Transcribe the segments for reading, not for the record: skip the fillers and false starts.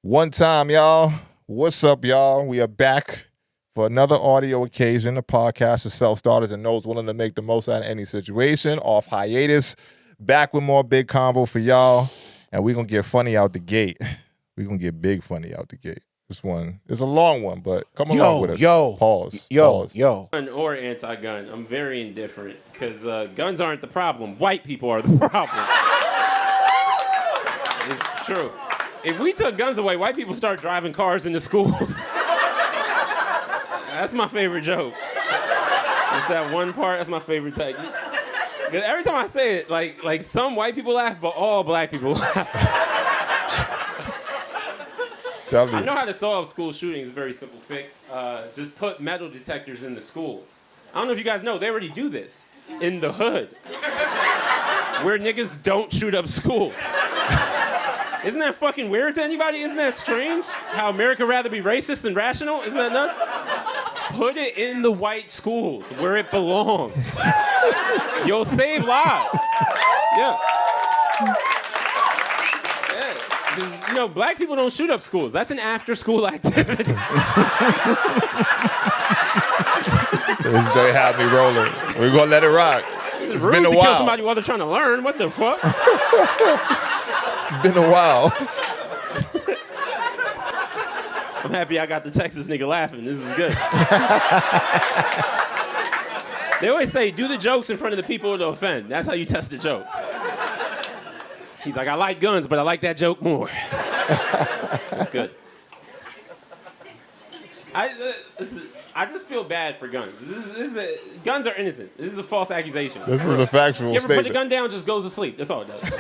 One time, y'all. What's up, y'all? We are back for another audio occasion, a podcast for self-starters and those willing to make the most out of any situation. Off hiatus. Back with more big convo for y'all. And we're going to get funny out the gate. We're going to get big funny out the gate. This one is a long one, but come along with us. Pause. Gun or anti-gun, I'm very indifferent because guns aren't the problem. White people are the problem. It's true. If we took guns away, white people start driving cars into schools. That's my favorite joke. It's that one part. That's my favorite take. Every time I say it, like some white people laugh, but all black people laugh. Tell me. I know how to solve school shootings. Very simple fix. Just put metal detectors in the schools. I don't know if you guys know, they already do this in the hood, where niggas don't shoot up schools. Isn't that fucking weird to anybody? Isn't that strange? How America rather be racist than rational? Isn't that nuts? Put it in the white schools where it belongs. You'll save lives. Yeah. Because, you know, black people don't shoot up schools. That's an after-school activity. This Jay had me rolling. We're going to let it rock. It's been a while. Kill somebody while they're trying to learn. What the fuck? It's been a while. I'm happy I got the Texas nigga laughing. This is good. They always say, do the jokes in front of the people to offend. That's how you test a joke. He's like, I like guns, but I like that joke more. That's good. I just feel bad for guns. Guns are innocent. This is a false accusation. This is a factual statement. You ever statement. put the gun down, just goes to sleep. That's all it does.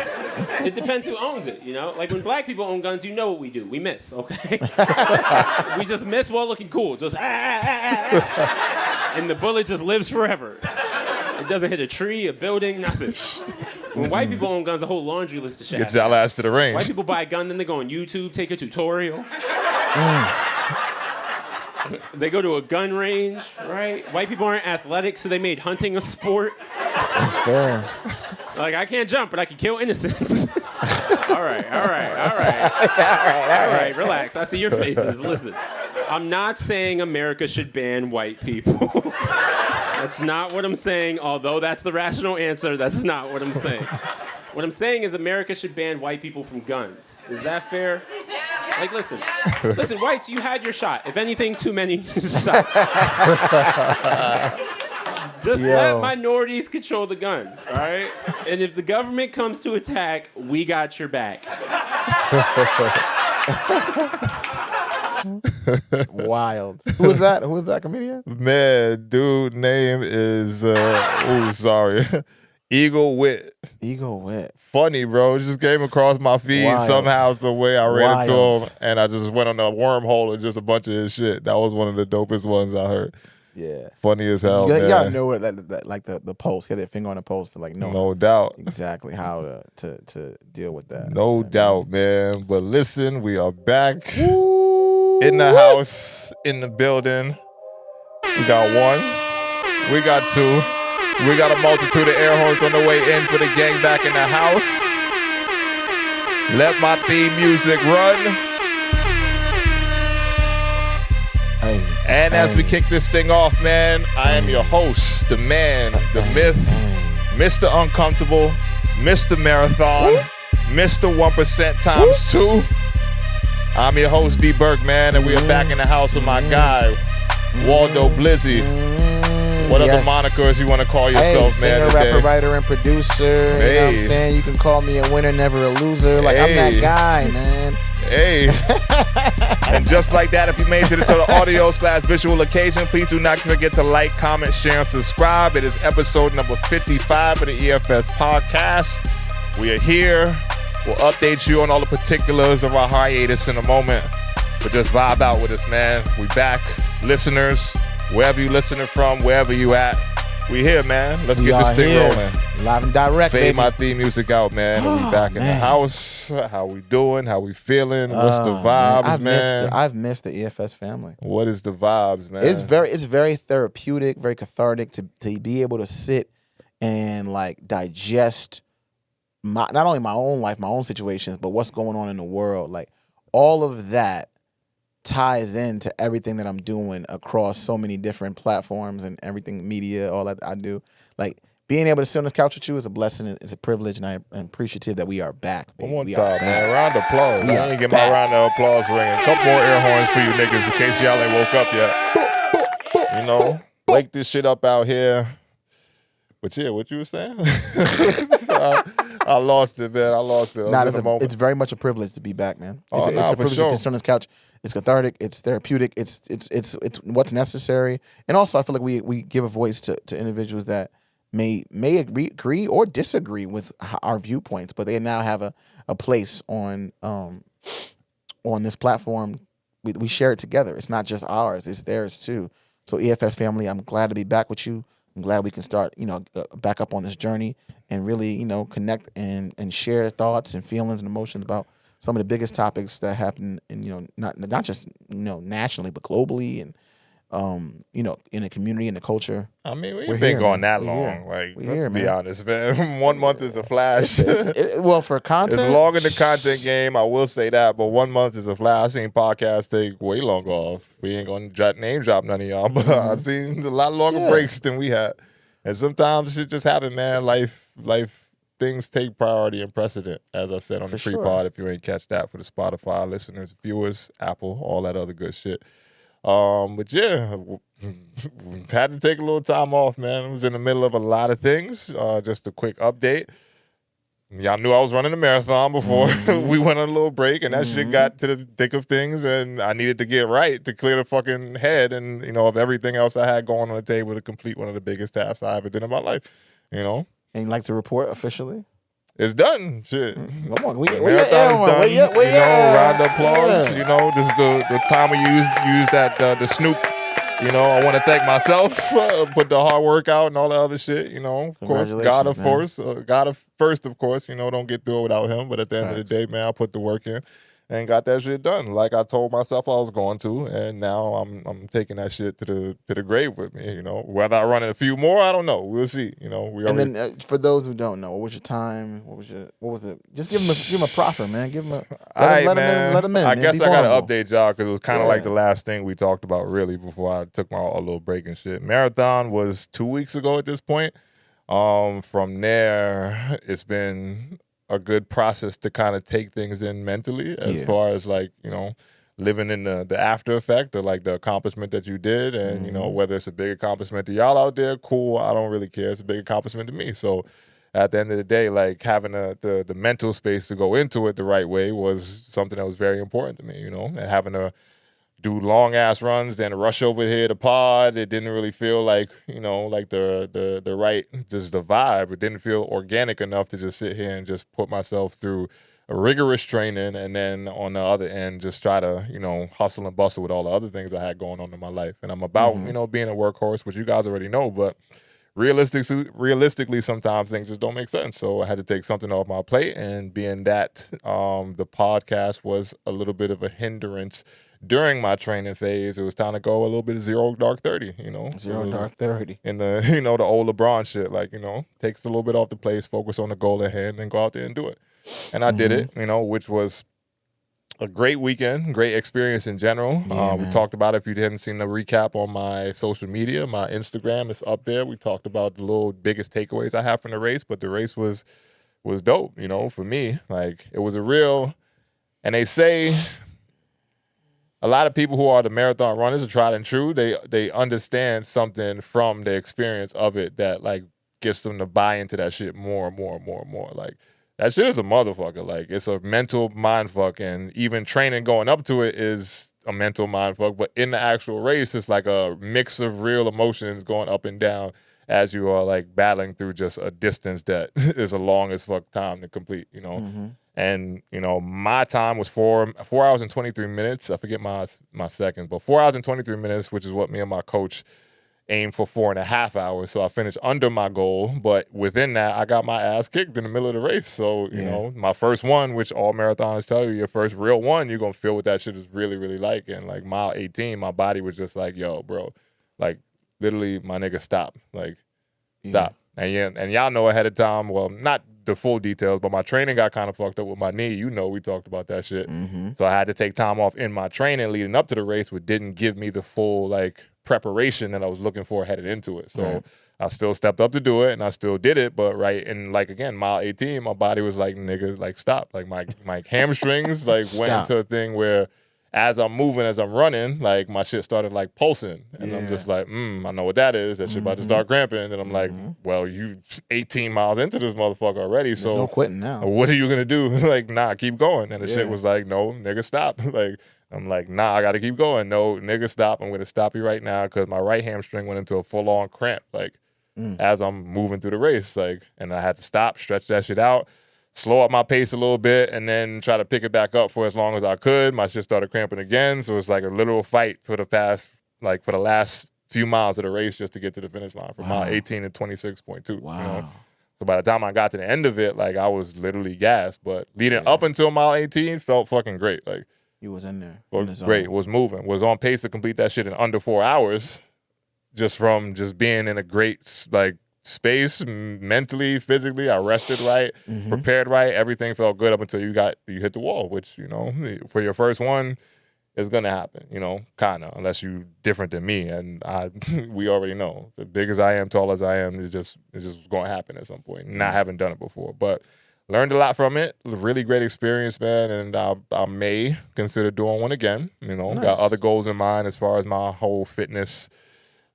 It depends who owns it, you know? Like when black people own guns, you know what we do. We miss, okay? We just miss while looking cool. Just and the bullet just lives forever. It doesn't hit a tree, a building, nothing. When white people own guns, a whole laundry list of shit. Get y'all ass to the range. White people buy a gun, then they go on YouTube, take a tutorial. They go to a gun range, right? White people aren't athletic, so they made hunting a sport. That's fair. Like, I can't jump, but I can kill innocents. All right. All right. Relax. I see your faces. Listen, I'm not saying America should ban white people. That's not what I'm saying, although that's the rational answer. That's not what I'm saying. What I'm saying is America should ban white people from guns. Is that fair? Like, listen, whites, you had your shot. If anything, too many shots. Just let minorities control the guns, all right? And if the government comes to attack, we got your back. Wild. Who was that comedian? Man, dude, name is, Eagle Wit. Eagle Wit. Funny, bro. It just came across my feed somehow the way I ran into him, and I just went on a wormhole and just a bunch of his shit. That was one of the dopest ones I heard. Yeah. Funny as hell, you man. gotta know what like the pulse, get their finger on the pulse to like know. No doubt. Exactly how to deal with that. No doubt, man. But listen, we are back in the house, in the building. We got one. We got two. We got a multitude of air horns on the way in for the gang back in the house. Let my theme music run. And as we kick this thing off, man, I am your host, the man, the myth, Mr. Uncomfortable, Mr. Marathon, Mr. 1% times 2. I'm your host, D Burke, man, and we are back in the house with my guy, Waldo Blizzy. What other monikers you want to call yourself, man? Singer, rapper, writer, and producer. You know what I'm saying? You can call me a winner, never a loser. Like, I'm that guy, man. Hey. And just like that, if you made it to the audio/visual occasion, please do not forget to like, comment, share, and subscribe. It is episode number 55 of the EFS podcast. We are here. We'll update you on all the particulars of our hiatus in a moment. But just vibe out with us, man. We back. Listeners, wherever you listening from, wherever you at, we here, man. Let's get this thing rolling. Live and direct, Fade my theme music out, man. And we back in the house. How we doing? How we feeling? What's the vibes, man? I've missed the EFS family. What is the vibes, man? It's very therapeutic, very cathartic to be able to sit and like digest not only my own life, my own situations, but what's going on in the world. Like all of that ties into everything that I'm doing across so many different platforms and everything, media, all that I do. Like, being able to sit on this couch with you is a blessing. It's a privilege, and I'm appreciative that we are back, baby. One more time, man. Round of applause. I ain't get my round of applause ringing. A couple more air horns for you niggas in case y'all ain't woke up yet. You know, wake this shit up out here. But yeah, what you were saying? I lost it, man. I lost it. It's very much a privilege to be back, man. It's a privilege to sit on this couch. It's cathartic. It's therapeutic. It's what's necessary. And also, I feel like we give a voice to individuals that may agree or disagree with our viewpoints, but they now have a place on this platform. We share it together. It's not just ours; it's theirs too. So, EFS family, I'm glad to be back with you. I'm glad we can start, back up on this journey and really, connect and share thoughts and feelings and emotions about some of the biggest topics that happen in, not just, nationally, but globally and, in the community and the culture. I mean, we've been going that long. Like, let's be honest, man. 1 month is a flash. Well, for content. It's long in the content game, I will say that, but 1 month is a flash. I've seen podcasts take way longer off. We ain't going to name drop none of y'all, but I've seen a lot longer breaks than we had. And sometimes shit just happen, man. Life, things take priority and precedent, as I said on the pre-pod, if you ain't catch that, for the Spotify listeners, viewers, Apple, all that other good shit. But yeah, had to take a little time off, man. I was in the middle of a lot of things. Just a quick update. Y'all knew I was running a marathon before we went on a little break, and that shit got to the thick of things, and I needed to get right to clear the fucking head and, of everything else I had going on the table to complete one of the biggest tasks I ever did in my life, And you'd like to report officially? It's done. Shit. Come on. Marathon's done. Round of applause. This is the time we use that the Snoop. I want to thank myself, put the hard work out and all the other shit. Of course, God first, of course. Don't get through it without him. But at the end of the day, man, I put the work in and got that shit done, like I told myself I was going to. And now I'm taking that shit to the grave with me. Whether I run it a few more, I don't know. We'll see. Then for those who don't know, what was your time? What was it? Just give him a proffer, man. Give him a let him in. I guess I got to update y'all because it was kind of like the last thing we talked about really before I took a little break and shit. Marathon was 2 weeks ago at this point. From there, it's been a good process to kind of take things in mentally as far as living in the after effect or like the accomplishment that you did. And, whether it's a big accomplishment to y'all out there, cool. I don't really care. It's a big accomplishment to me. So at the end of the day, like having the mental space to go into it the right way was something that was very important to me, and having to do long ass runs, then rush over here to pod. It didn't really feel like, like the right, just the vibe. It didn't feel organic enough to just sit here and just put myself through a rigorous training and then on the other end just try to, hustle and bustle with all the other things I had going on in my life. And I'm about, being a workhorse, which you guys already know, but realistically, sometimes things just don't make sense. So I had to take something off my plate, and being that the podcast was a little bit of a hindrance during my training phase, it was time to go a little bit of zero dark 30, Zero dark 30. In the, the old LeBron shit, like, takes a little bit off the place, focus on the goal at hand, and go out there and do it. And I did it, which was a great weekend, great experience in general. We talked about it. If you hadn't seen the recap on my social media, my Instagram is up there. We talked about the little biggest takeaways I have from the race, but the race was dope, for me. Like, it was a real, and they say a lot of people who are the marathon runners are tried and true. They understand something from the experience of it that like gets them to buy into that shit more and more and more and more. Like, that shit is a motherfucker. Like, it's a mental mindfuck, and even training going up to it is a mental mindfuck. But in the actual race, it's like a mix of real emotions going up and down as you are like battling through just a distance that is a long as fuck time to complete, And, my time was 4 hours and 23 minutes. I forget my seconds, but 4 hours and 23 minutes, which is what me and my coach aimed for 4.5 hours. So I finished under my goal. But within that, I got my ass kicked in the middle of the race. So, my first one, which all marathoners tell you, your first real one, you're going to feel what that shit is really, really like. And like mile 18, my body was just like, yo, bro, like literally my nigga, stop. Like, stop. And y'all know ahead of time, well, not the full details, but my training got kind of fucked up with my knee. You know, we talked about that shit. So I had to take time off in my training leading up to the race, which didn't give me the full like preparation that I was looking for headed into it. So I still stepped up to do it, and I still did it. But and like again, mile 18, my body was like, nigga, like stop. Like my hamstrings like went into a thing where as I'm moving, as I'm running, like my shit started like pulsing. And I'm just like, I know what that is. That shit about to start cramping. And I'm like, well, you 18 miles into this motherfucker already. There's so no quitting now. What are you gonna do? Like, nah, keep going. And the shit was like, no, nigga, stop. Like, I'm like, nah, I gotta keep going. No, nigga, stop. I'm gonna stop you right now because my right hamstring went into a full-on cramp, like, as I'm moving through the race. Like, and I had to stop, stretch that shit out, slow up my pace a little bit, and then try to pick it back up for as long as I could. My shit started cramping again, so it's like a literal fight for the last few miles of the race just to get to the finish line from mile 18 to 26.2. Wow. You know? So by the time I got to the end of it, like I was literally gassed. But leading up until mile 18 felt fucking great. Like you was in there. Great. Was moving. Was on pace to complete that shit in under 4 hours, just from just being in a great like space mentally, physically. I rested right, prepared right. Everything felt good up until you hit the wall, which, you know, for your first one is gonna happen, you know, kinda, unless you different than me. And we already know, the big as I am, tall as I am, it's just gonna happen at some point. Not having done it before, but learned a lot from it. Really great experience, man. And I may consider doing one again. You know, got other goals in mind as far as my whole fitness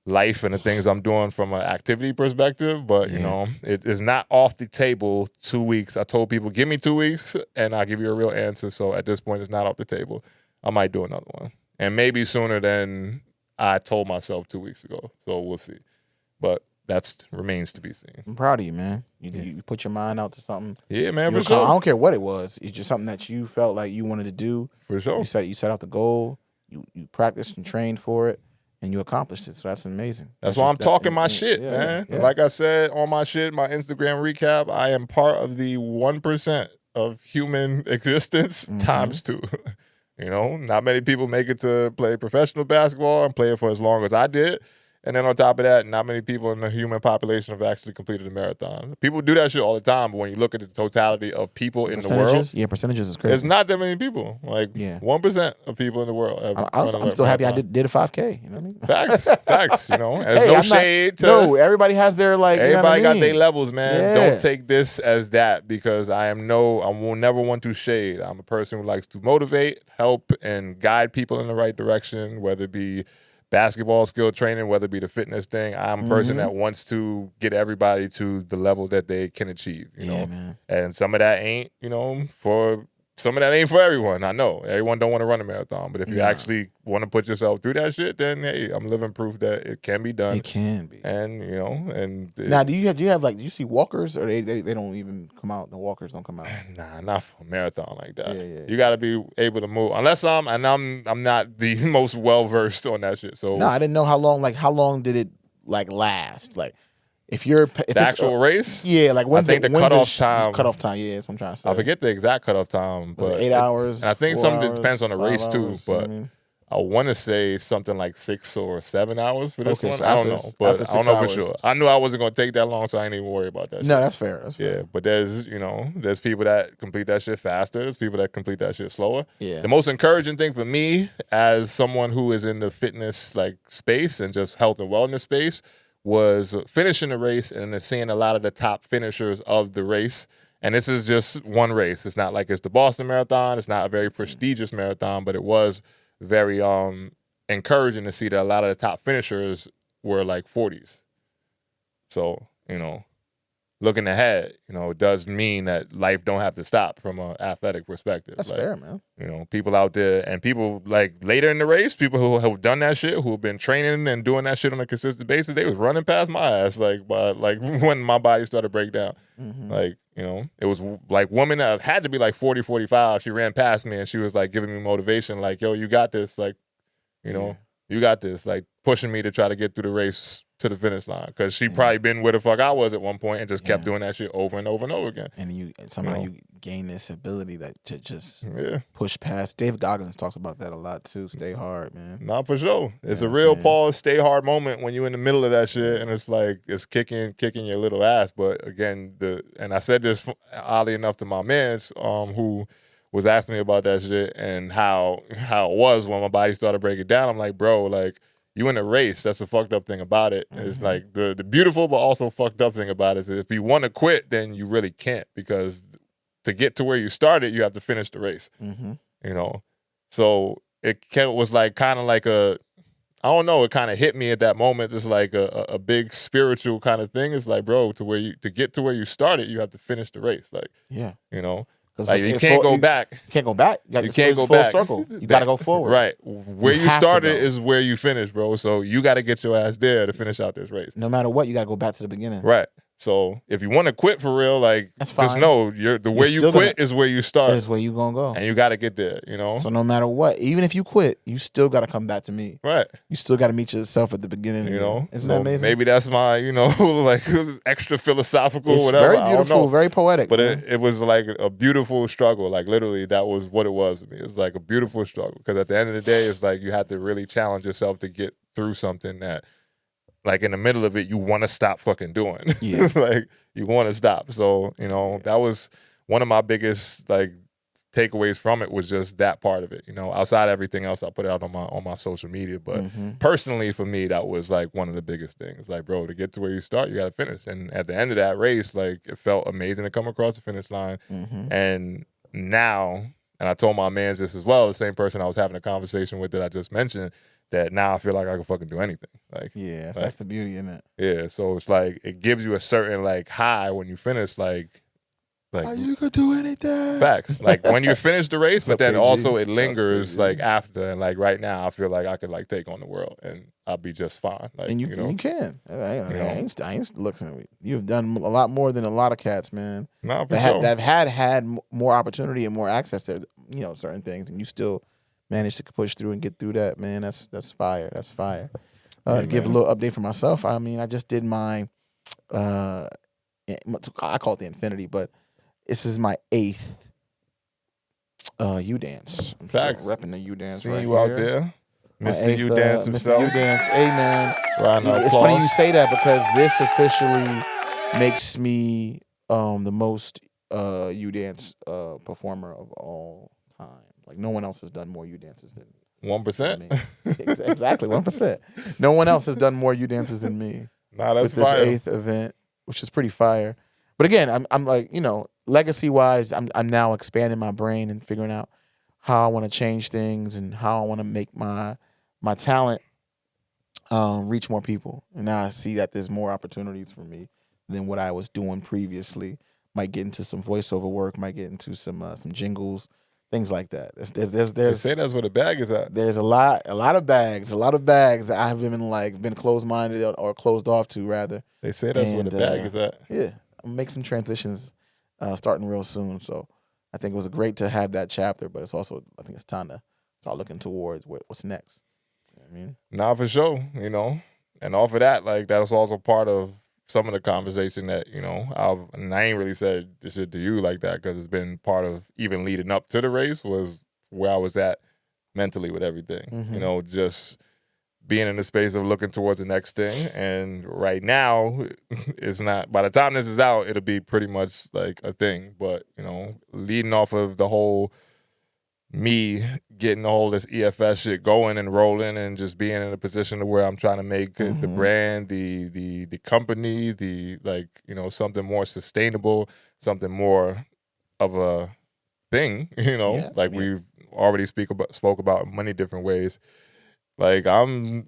life and the things I'm doing from an activity perspective, but you know, it is not off the table. 2 weeks. I told people, give me 2 weeks and I'll give you a real answer. So at this point, it's not off the table. I might do another one, and maybe sooner than I told myself 2 weeks ago. So we'll see, but that remains to be seen. I'm proud of you, man. You put your mind out to something. Yeah, man, for sure. I don't care what it was. It's just something that you felt like you wanted to do. For sure. You set out the goal. You practiced and trained for it, and you accomplished it. So that's amazing. That's why I'm talking my shit, man. Yeah. Like I said on my shit, my Instagram recap, I am part of the 1% of human existence times 2. You know, not many people make it to play professional basketball and play it for as long as I did. And then on top of that, not many people in the human population have actually completed a marathon. People do that shit all the time, but when you look at the totality of people in the world, percentages is crazy. There's not that many people. Like 1% of people in the world. I'm still happy I did a 5K. You know what I mean? Facts. You know, and there's shade. Everybody has their like. Everybody got their levels, man. Yeah. Don't take this as that because I will never want to shade. I'm a person who likes to motivate, help, and guide people in the right direction, whether it be basketball skill training, whether it be the fitness thing. I'm a person that wants to get everybody to the level that they can achieve, you know. Man. And some of that ain't, you know, for everyone. I know everyone don't want to run a marathon, but if you actually want to put yourself through that shit, then hey, I'm living proof that it can be done. It can be. And you know, and now do you have like, do you see walkers or they don't even come out? The walkers don't come out. Nah, not for a marathon like that. Yeah. You got to be able to move. Unless I'm not the most well versed on that shit. So no, I didn't know how long did it like last? Like if the actual race, like I think the cutoff time. Yeah, that's what I'm trying to say. I forget the exact cutoff time, but was it 8 hours. And I think something depends on the race too. But I want to say something like 6 or 7 hours for this one. So I don't know, but I don't know for sure. I knew I wasn't going to take that long, so I ain't even worry about that. No, shit. That's fair. Yeah, but there's people that complete that shit faster. There's people that complete that shit slower. Yeah. The most encouraging thing for me, as someone who is in the fitness like space and just health and wellness space, was finishing the race and then seeing a lot of the top finishers of the race. And this is just one race. It's not like it's the Boston Marathon. It's not a very prestigious marathon, but it was very encouraging to see that a lot of the top finishers were like 40s. So, you know, looking ahead, you know, it does mean that life don't have to stop from an athletic perspective. That's fair, man. You know, people out there and people like later in the race, people who have done that shit, who have been training and doing that shit on a consistent basis, they was running past my ass like when my body started to break down. Like, you know, it was like woman that had to be like 40, 45. She ran past me and she was like giving me motivation, like, yo, you got this. Like, you know, you got this. Like pushing me to try to get through the race to the finish line because she probably been where the fuck I was at one point and just kept doing that shit over and over and over again. And you gain this ability to just push past. David Goggins talks about that a lot too. Stay hard, man. Not for sure. It's a real pause, stay hard moment when you're in the middle of that shit and it's like it's kicking your little ass. But again, and I said this oddly enough to my mans who was asking me about that shit and how it was when my body started breaking down. I'm like, bro, like you in a race. That's the fucked up thing about it. It's like the beautiful but also fucked up thing about it is if you want to quit, then you really can't because to get to where you started, you have to finish the race. You know, so it was like kind of like I don't know. It kind of hit me at that moment. It's like a big spiritual kind of thing. It's like, bro, to get to where you started, you have to finish the race. Like, you know. Like you can't go back. You can't go back. You can't go back. Circle. You got to go forward. Right. Where you started is where you finish, bro. So you got to get your ass there to finish out this race. No matter what, you got to go back to the beginning. Right. So if you want to quit for real, like that's fine. Just know where you quit is where you start. Is where you gonna go, and you got to get there. You know. So no matter what, even if you quit, you still got to come back to me. Right. You still got to meet yourself at the beginning. You know. Isn't that amazing? Maybe that's my like extra philosophical, it's whatever. Very beautiful, very poetic. But it was like a beautiful struggle. Like literally, that was what it was to me. It was like a beautiful struggle because at the end of the day, it's like you have to really challenge yourself to get through something that. Like in the middle of it, you want to stop fucking doing. Yeah. Like you want to stop. So, you know, that was one of my biggest like takeaways from it was just that part of it. You know, outside of everything else, I put it out on my social media. But personally for me, that was like one of the biggest things. Like, bro, to get to where you start, you got to finish. And at the end of that race, like it felt amazing to come across the finish line. And now, and I told my mans this as well, the same person I was having a conversation with that I just mentioned, that now I feel like I can fucking do anything. Like that's the beauty in it. Yeah, so it's like it gives you a certain like high when you finish like you could do anything. Facts. Like when you finish the race, but then also it lingers like after and like right now I feel like I could like take on the world and I'll be just fine. Like and you can. I ain't looking. You've done a lot more than a lot of cats, man. No, for sure. That have had more opportunity and more access to certain things, and you still managed to push through and get through that, man. That's fire. That's fire. To give a little update for myself, I mean, I just did my, I call it the Infinity, but this is my 8th U-Dance. I'm still repping the U-Dance right you here. Out there. Mr. U-Dance himself. Mr. U-Dance. Hey, man. It's funny you say that because this officially makes me the most U-Dance performer of all time. Like no one else has done more U-dances than 1%. Exactly, 1%. No one else has done more U-dances than me. Nah, that's with fire. This 8th event, which is pretty fire. But again, I'm like, legacy-wise, I'm now expanding my brain and figuring out how I want to change things and how I want to make my talent reach more people. And now I see that there's more opportunities for me than what I was doing previously. Might get into some voiceover work, might get into some jingles. Things like that. There's they say that's where the bag is at. There's a lot of bags that I haven't been closed-minded or closed off to rather. They say that's where the bag is at. Yeah, I'm gonna make some transitions starting real soon. So I think it was great to have that chapter, but it's also I think it's time to start looking towards what's next. You know what I mean? Nah, for sure. And off of that, like that was also part of some of the conversation that, I ain't really said this shit to you like that because it's been part of even leading up to the race was where I was at mentally with everything. Just being in the space of looking towards the next thing. And right now, it's not, by the time this is out, it'll be pretty much like a thing. But, leading off of the whole me getting all this EFS shit going and rolling and just being in a position to where I'm trying to make the brand, the company, something more sustainable, something more of a thing, we've already spoke about in many different ways. Like I'm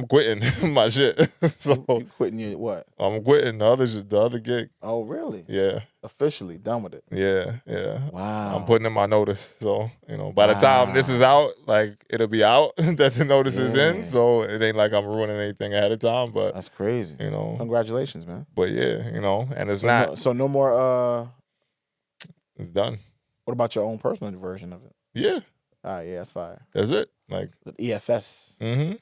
quitting my shit. So you quitting your what? I'm quitting the other gig. Oh really? Yeah. Officially done with it. Yeah. Wow. I'm putting in my notice. So, by the time this is out, like it'll be out that the notice is in. So it ain't like I'm ruining anything ahead of time. But that's crazy. Congratulations, man. But yeah, and it's not. So no more it's done. What about your own personal version of it? Yeah. All right, yeah, that's fire. That's it. Like the EFS. Mm-hmm.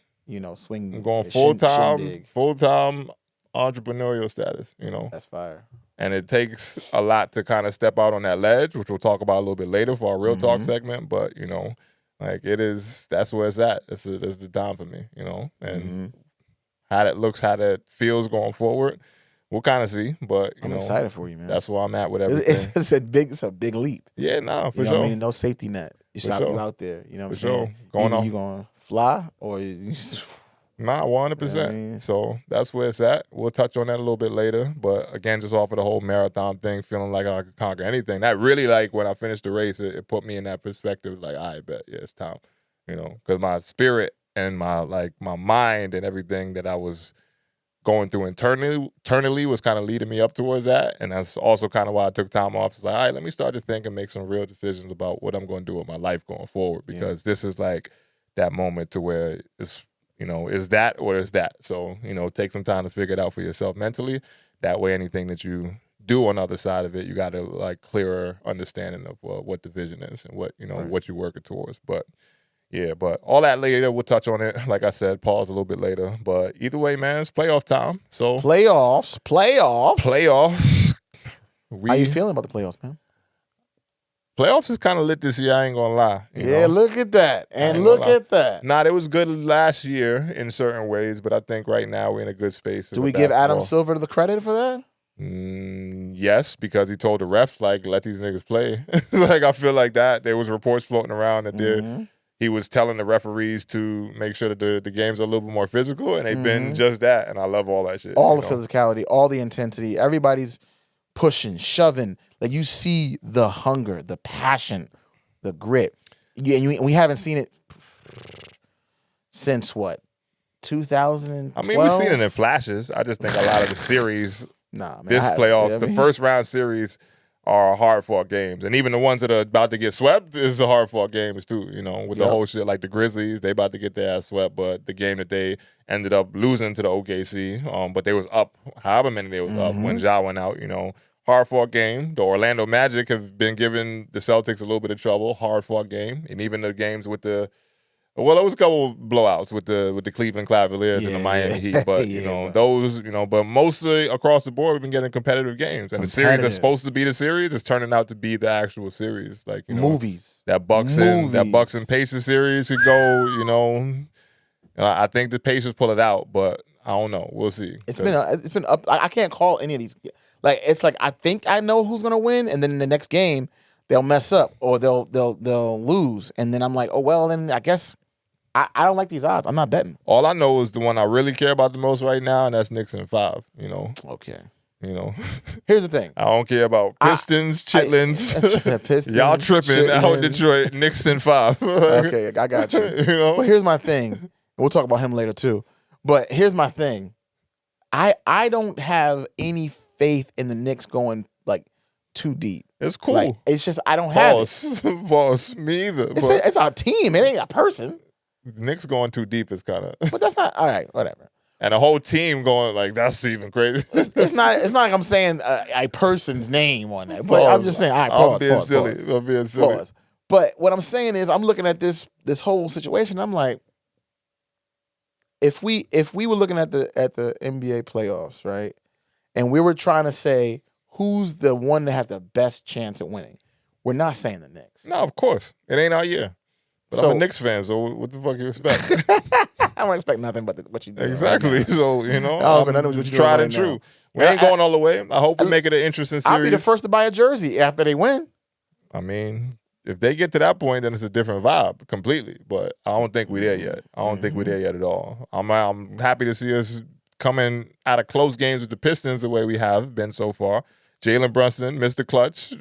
swing. I'm going full time entrepreneurial status. That's fire. And it takes a lot to kind of step out on that ledge, which we'll talk about a little bit later for our real talk segment. But that's where it's at. It's the time for me. And how that looks, how that feels going forward, we'll kind of see. But I'm excited for you, man. That's where I'm at with everything. It's a big leap. Yeah, for sure. I mean, no safety net. You out there. You know what I'm saying? Going you gonna fly or you Nah, 100%. So that's where it's at. We'll touch on that a little bit later. But again, just off of the whole marathon thing, feeling like I could conquer anything. That really, when I finished the race, it put me in that perspective. Like, I bet, yeah, it's time. Because my spirit and my mind and everything that I was going through internally was kind of leading me up towards that. And that's also kind of why I took time off. It's like, all right, let me start to think and make some real decisions about what I'm going to do with my life going forward. Because this is that moment to where it's, is that or is that? So, take some time to figure it out for yourself mentally. That way, anything that you do on the other side of it, you got a clearer understanding of what the vision is and what, what you're working towards. But yeah, but all that later, we'll touch on it. Like I said, pause a little bit later. But either way, man, it's playoff time. So playoffs. How you feeling about the playoffs, man? Playoffs is kind of lit this year, I ain't gonna lie. Look at that. And look at that. Nah, it was good last year in certain ways, but I think right now we're in a good space. Do we give Adam Silver the credit for that? Yes, because he told the refs, let these niggas play. I feel like that. There was reports floating around that he was telling the referees to make sure that the games are a little bit more physical, and they've been just that, and I love all that shit. All the physicality, all the intensity, everybody's pushing, shoving. You see the hunger, the passion, the grit. We haven't seen it since what? 2012? I mean, we've seen it in flashes. I just think a lot of the series, the first round series are hard-fought games. And even the ones that are about to get swept is the hard-fought games too, with the whole shit. Like the Grizzlies, they about to get their ass swept, but the game that they ended up losing to the OKC, but they was up however many they was up when Ja went out, hard-fought game. The Orlando Magic have been giving the Celtics a little bit of trouble. Hard-fought game. And even the games with there was a couple blowouts with the Cleveland Cavaliers and the Miami Heat. But, those, but mostly across the board, we've been getting competitive games. And the series that's supposed to be the series is turning out to be the actual series. Movies. That Bucks and Pacers series could go, I think the Pacers pull it out, but I don't know. We'll see. It's been up. I can't call any of these. It's I think I know who's gonna win, and then in the next game they'll mess up or they'll lose, and then I'm like, oh well, then I guess I don't like these odds. I'm not betting. All I know is the one I really care about the most right now, and that's Knicks in 5. Okay. Here's the thing. I don't care about Pistons, Chitlins. Pistons, y'all tripping out in Detroit. Knicks in 5. Okay, I got you. But here's my thing. We'll talk about him later too. But here's my thing. I don't have any faith in the Knicks going too deep. It's cool. It's just I don't have it. Boss, me either. It's our team. It ain't a person. The Knicks going too deep is kind of. But that's not all right. Whatever. And a whole team going that's even crazy. It's not like I'm saying a person's name on that. But I'm just saying. All right, pause. I'm being silly. Pause. But what I'm saying is, I'm looking at this whole situation. I'm like, if we were looking at the NBA playoffs, right, and we were trying to say who's the one that has the best chance at winning, we're not saying the Knicks. No, of course, it ain't our year. But I'm a Knicks fan, so what the fuck you expect? I don't expect nothing but what you do. Exactly. Right, so I'm tried and true. We ain't going all the way. I hope we make it an interesting series. I'll be the first to buy a jersey after they win. I mean, if they get to that point, then it's a different vibe completely. But I don't think we're there yet. I don't think we're there yet at all. I'm happy to see us coming out of close games with the Pistons the way we have been so far. Jalen Brunson, Mr. Clutch.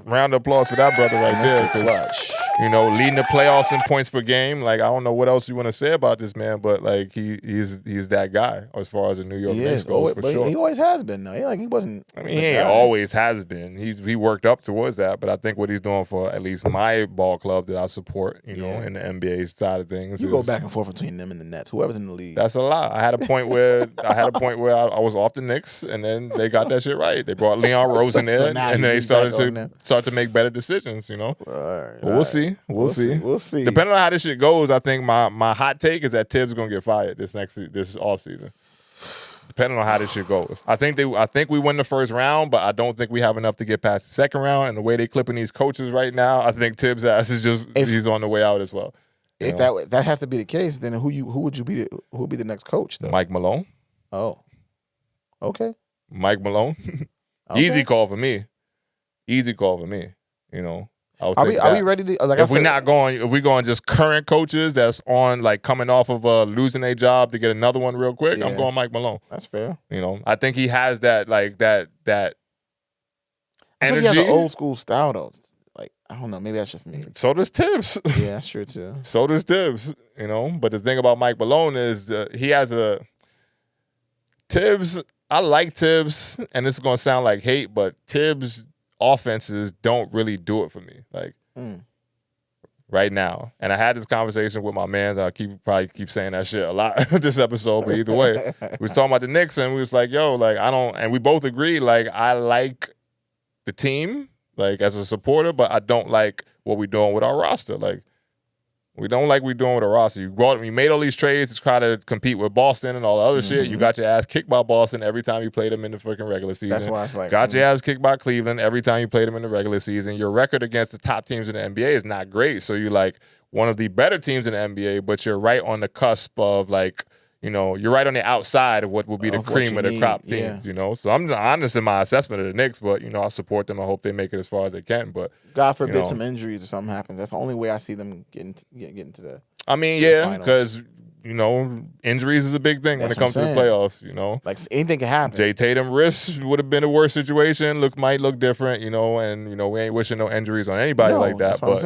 Round of applause for that brother right there. Mr. Clutch. Leading the playoffs in points per game. I don't know what else you want to say about this man, but he's that guy as far as the New York Knicks goes for sure. He always has been though. He wasn't. I mean, he ain't always has been. He worked up towards that, but I think what he's doing for at least my ball club that I support, in the NBA side of things. You go back and forth between them and the Nets. Whoever's in the league. That's a lot. I had a point where I was off the Knicks, and then they got that shit right. They brought Leon Rose in there, now and you they lean start to make better decisions. All right, we'll see. We'll see. We'll see. Depending on how this shit goes, I think my hot take is that Tibbs gonna get fired this offseason. Depending on how this shit goes, I think we win the first round, but I don't think we have enough to get past the second round. And the way they clipping these coaches right now, I think Tibbs' ass is he's on the way out as well. If that has to be the case, then who would be the next coach though? Mike Malone. Oh, okay. Mike Malone. Okay. Easy call for me. Are we ready to? If we're going just current coaches that's on like coming off of losing a job to get another one real quick, I'm going Mike Malone. That's fair. I think he has that that energy. He has an old school style though. Like I don't know, maybe that's just me. So does Tibbs. Yeah, that's true too. So does Tibbs. But the thing about Mike Malone is he has a Tibbs. I like Tibbs, and this is gonna sound like hate, but Tibbs offenses don't really do it for me. Like right now. And I had this conversation with my mans, and I probably keep saying that shit a lot this episode, but either way. We was talking about the Knicks, and we was like, yo, like and we both agreed, like, I like the team, like as a supporter, but I don't like what we're doing with our roster. Like, we don't like what we're doing with our roster. You made all these trades to try to compete with Boston and all the other shit. You got your ass kicked by Boston every time you played them in the freaking regular season. That's why it's like got your ass kicked by Cleveland every time you played them in the regular season. Your record against the top teams in the NBA is not great. So you're like one of the better teams in the NBA, but you're right on the cusp of like, you're right on the outside of what will be the cream of the crop teams, So I'm honest in my assessment of the Knicks, but, I support them. I hope they make it as far as they can. But God forbid some injuries or something happens. That's the only way I see them getting to the because, injuries is a big thing when it comes to the playoffs, Like anything can happen. Jay Tatum wrist would have been a worse situation. Might look different, and, we ain't wishing no injuries on anybody like that. But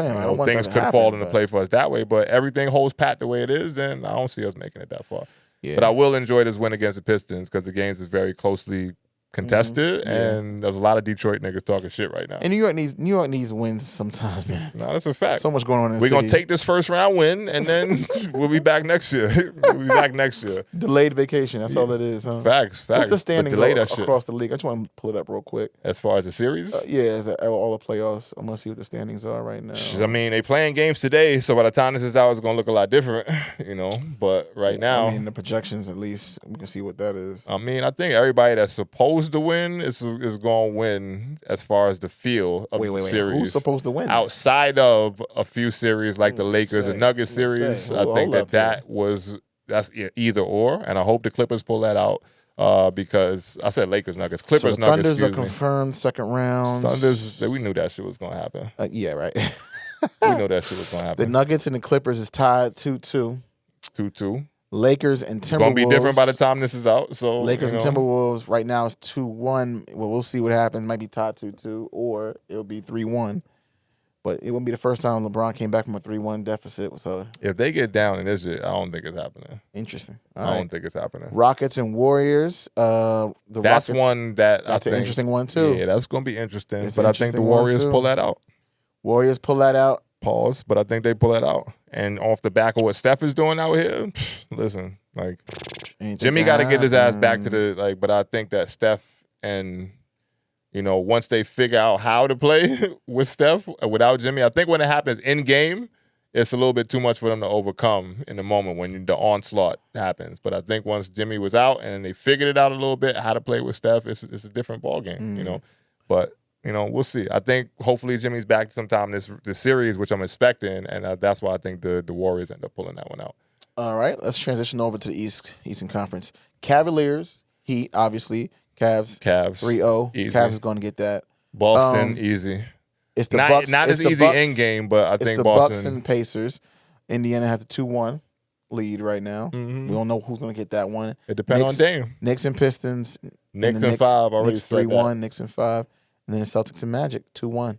things could fall into play for us that way. But everything holds pat the way it is, then I don't see us making it that far. Yeah. But I will enjoy this win against the Pistons because the games is very closely contested, and there's a lot of Detroit niggas talking shit right now. And New York needs wins sometimes, man. No, that's a fact. So much going on in the We're city. going to take this first round win, and then we'll be back next year. Delayed vacation. That's all it is, huh? Facts. What's the standings across the league? I just want to pull it up real quick. As far as the series? All the playoffs. I'm going to see what the standings are right now. I mean, they playing games today, so by the time this is out, it's going to look a lot different, But right now. the projections, at least, we can see what that is. I think everybody that's supposed to win is going to win as far as the feel of the series. Who's supposed to win? Outside of a few series like the Lakers and Nuggets series, I think that's either or, and I hope the Clippers pull that out because I said Lakers, Nuggets, Clippers, so Nuggets. Thunders are confirmed second round. Thunders, we knew that shit was going to happen. Yeah, right. We know that shit was going to happen. The Nuggets and the Clippers is tied 2-2. 2-2. Lakers and Timberwolves. It's going to be different by the time this is out. So Lakers and Timberwolves right now is 2-1. Well, we'll see what happens. It might be tied 2-2 or it'll be 3-1. But it wouldn't be the first time LeBron came back from a 3-1 deficit. So if they get down in this shit, I don't think it's happening. Interesting. I don't think it's happening. Rockets and Warriors. That's Rockets, one that that's an interesting one too. Yeah, that's going to be interesting. But I think the Warriors pull that out. Warriors pull that out. Pause. But I think they pull that out. And off the back of what Steph is doing out here, listen, like Jimmy got to get his ass back to but I think that Steph and, once they figure out how to play with Steph without Jimmy, I think when it happens in game, it's a little bit too much for them to overcome in the moment when the onslaught happens. But I think once Jimmy was out and they figured it out a little bit, how to play with Steph, it's a different ballgame, But, we'll see. I think hopefully Jimmy's back sometime this series, which I'm expecting, and that's why I think the Warriors end up pulling that one out. All right, let's transition over to the Eastern Conference. Cavaliers, Heat, obviously. Cavs 3-0. Easy. Cavs is going to get that. Boston, easy. It's the Bucks. Not as easy in game, but I think it's the Boston. Bucks and Pacers. Indiana has a 2-1 lead right now. Mm-hmm. We don't know who's going to get that one. It depends on Dame. Knicks and Pistons. Knicks and 5 already. Knicks 3-1. Knicks and 5. And then the Celtics and Magic 2-1.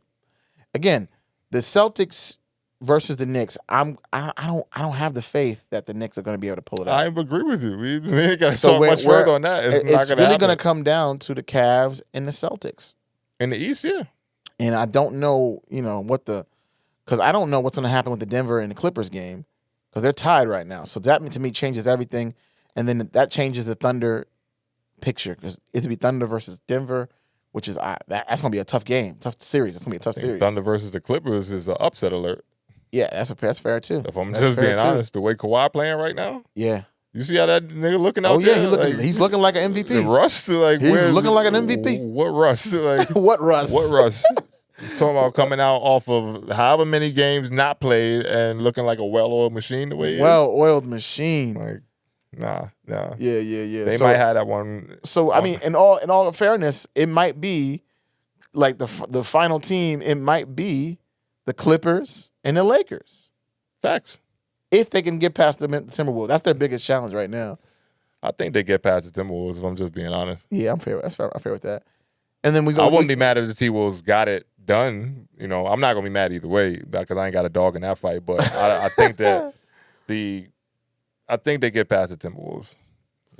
Again, the Celtics versus the Knicks. I don't have the faith that the Knicks are going to be able to pull it out. I agree with you. We ain't got to talk much further on that. It's really going to come down to the Cavs and the Celtics in the East. Yeah, and I don't know, because I don't know what's going to happen with the Denver and the Clippers game because they're tied right now. So that to me changes everything, and then that changes the Thunder picture because it'd be Thunder versus Denver, which is that's gonna be a tough game, tough series. It's gonna be a tough series. Thunder versus the Clippers is an upset alert. Yeah, that's fair too. If I'm just being honest, the way Kawhi playing right now. Yeah. You see how that nigga looking out there? Oh yeah, he's looking like an MVP. The rust, like he's looking like an MVP. What rust? Like what rust? What rust? Talking about coming out off of however many games not played and looking like a well-oiled machine the way he is. Well-oiled machine. Like, nah. Yeah. They might have that one. So I mean, in all fairness, it might be like the final team. It might be the Clippers and the Lakers. Facts. If they can get past the Timberwolves, that's their biggest challenge right now. I think they get past the Timberwolves. If I'm just being honest. Yeah, I'm fair. I'm fair with that. And then we go. I wouldn't be mad if the T-Wolves got it done. You know, I'm not gonna be mad either way because I ain't got a dog in that fight. But I think that I think they get past the Timberwolves.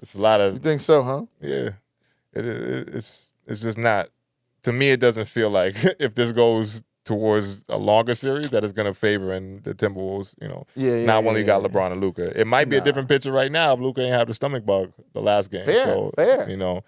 It's a lot of. You think so, huh? Yeah, it's just not. To me, it doesn't feel like if this goes towards a longer series that is going to favor in the Timberwolves, you know. Not when you got LeBron and Luka. It might be a different picture right now if Luka ain't have the stomach bug the last game. Fair. You know,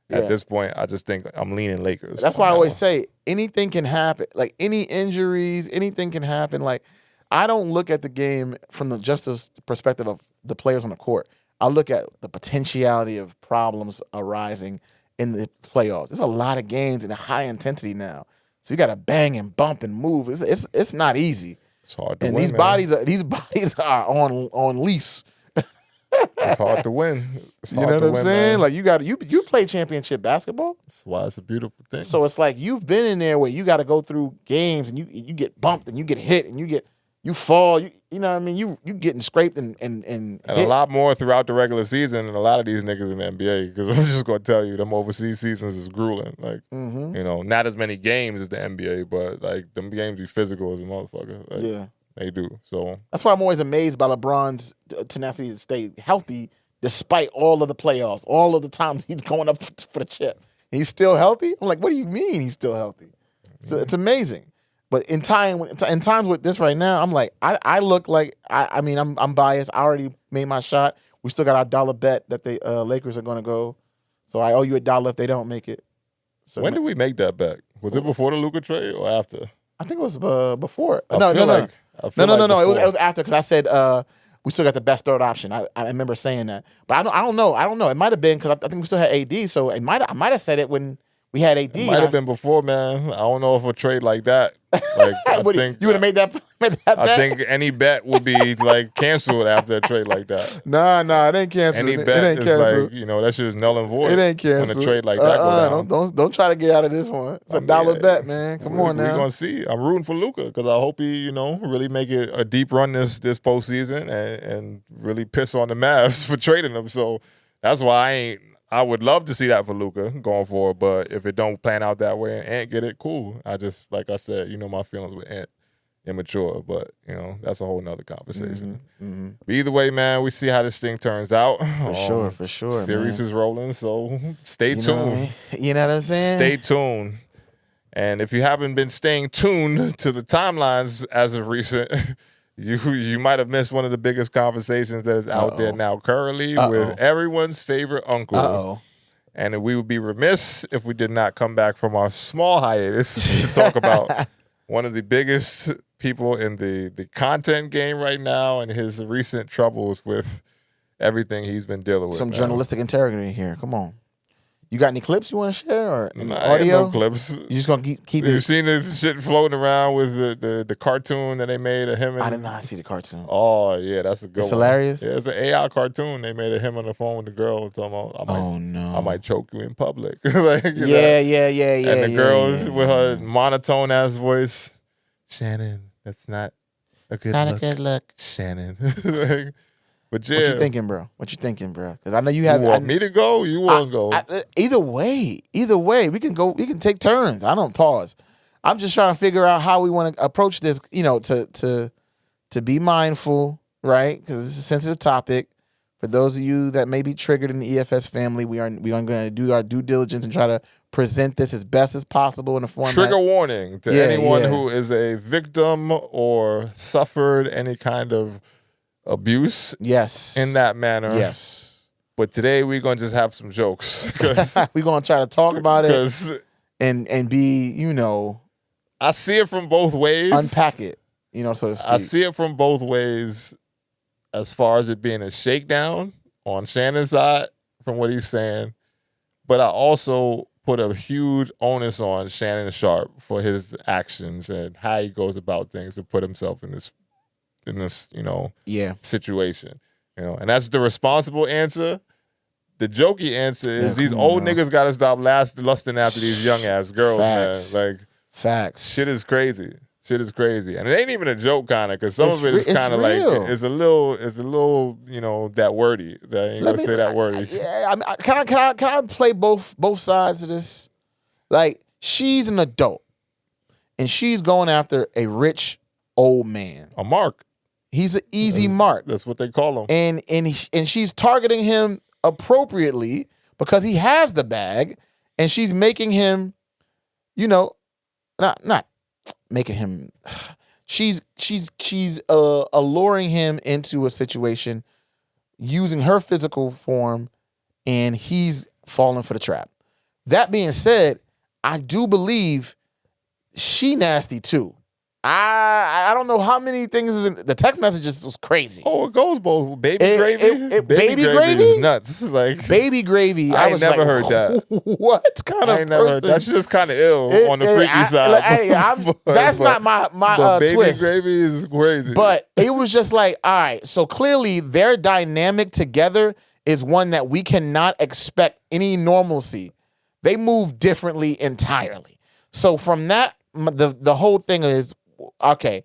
at this point, I just think I'm leaning Lakers. That's why I always say anything can happen. Like any injuries, anything can happen. Like I don't look at the game from the justice perspective of the players on the court. I look at the potentiality of problems arising in the playoffs. There's a lot of games in high intensity now. So you got to bang and bump and move. It's not easy. It's hard to win. And these bodies are on lease. It's hard to win. You know what I'm saying? Man. Like you play championship basketball. That's why it's a beautiful thing. So it's like you've been in there where you got to go through games and you get bumped and you get hit and you fall. You know what I mean? You getting scraped and a lot more throughout the regular season than a lot of these niggas in the NBA. Because I'm just gonna tell you, them overseas seasons is grueling. Like you know, not as many games as the NBA, but like them games be physical as a motherfucker. Like, yeah, they do. So that's why I'm always amazed by LeBron's tenacity to stay healthy despite all of the playoffs, all of the times he's going up for the chip. And he's still healthy. I'm like, what do you mean he's still healthy? So it's amazing. But in times with this right now, I'm like, I look like I mean I'm biased. I already made my shot. We still got our dollar bet that the Lakers are going to go. So I owe you $1 if they don't make it. So when did we make that bet? Was it before the Luka trade or after? I think it was before. No. It was after because I said we still got the best third option. I remember saying that, but I don't know. It might have been because I think we still had AD. So I might have said it when we had AD. It might have been before, man. I don't know if a trade like that. Like I think you would have made that bet. I think any bet would be like canceled after a trade like that. Nah, it ain't canceled. Any bet is canceled. Like that shit is null and void. It ain't canceled when a trade like that go down. Don't try to get out of this one. It's a $1 bet, man. Come on now. We're gonna see. I'm rooting for Luka because I hope he really make it a deep run this postseason and really piss on the Mavs for trading him. So that's why I would love to see that for Luka going forward, but if it don't plan out that way and Ant get it, cool. I just, like I said, my feelings with Ant, immature, but, that's a whole nother conversation. Mm-hmm. But either way, man, we see how this thing turns out. For sure, Series is rolling, so stay tuned. You know what I'm saying? Stay tuned. And if you haven't been staying tuned to the timelines as of recent, you might have missed one of the biggest conversations that is out there now currently with everyone's favorite uncle. And we would be remiss if we did not come back from our small hiatus to talk about one of the biggest people in the content game right now and his recent troubles with everything he's been dealing with. Some journalistic integrity here. Come on. You got any clips you want to share or audio? Ain't no clips. You just gonna keep it? You seen this shit floating around with the cartoon that they made of him? And, I did not see the cartoon. Oh yeah, that's a good one. It's hilarious. Yeah, it's an AI cartoon. They made of him on the phone with the girl talking about, I might choke you in public. Yeah. And the girl with her monotone ass voice, Shannon, that's not a good look. Not a good look, Shannon. But yeah, what you thinking, bro? Because I know you have. You want me to go? You want to go? Either way, we can go. We can take turns. I don't pause. I'm just trying to figure out how we want to approach this. To be mindful, right? Because it's a sensitive topic. For those of you that may be triggered in the EFS family, we are going to do our due diligence and try to present this as best as possible in a format. Trigger warning to anyone who is a victim or suffered any kind of abuse in that manner. Yes. But today we're going to just have some jokes. We're going to try to talk about it. and be, you know, I see it from both ways. Unpack it, you know, so to speak. I see it from both ways as far as it being a shakedown on Shannon's side from what he's saying. But I also put a huge onus on Shannon Sharpe for his actions and how he goes about things to put himself in this, you know, situation. You know, and that's the responsible answer. The jokey answer is these old niggas gotta stop lusting after these young ass girls, Facts. man. Like, facts. Shit is crazy. And it ain't even a joke, kind of, because some of it is kind of like it's a little, you know, that wordy. I ain't gonna say that wordy. Yeah, can I play both sides of this? Like, she's an adult, and she's going after a rich old man. A mark. He's an easy mark. That's what they call him. And she's targeting him appropriately because he has the bag, and she's making him, you know, not making him. She's alluring him into a situation using her physical form, and he's falling for the trap. That being said, I do believe she nasty too. I don't know how many things is in the text messages was crazy. Oh, it goes both. Baby gravy? Baby gravy is nuts. Like, baby gravy. I was never heard that. What kind of person? Never heard that. That's just kind of ill on the freaky side. That's not my baby twist. Baby gravy is crazy. But it was just like, all right, so clearly their dynamic together is one that we cannot expect any normalcy. They move differently entirely. So from that, the whole thing is, okay,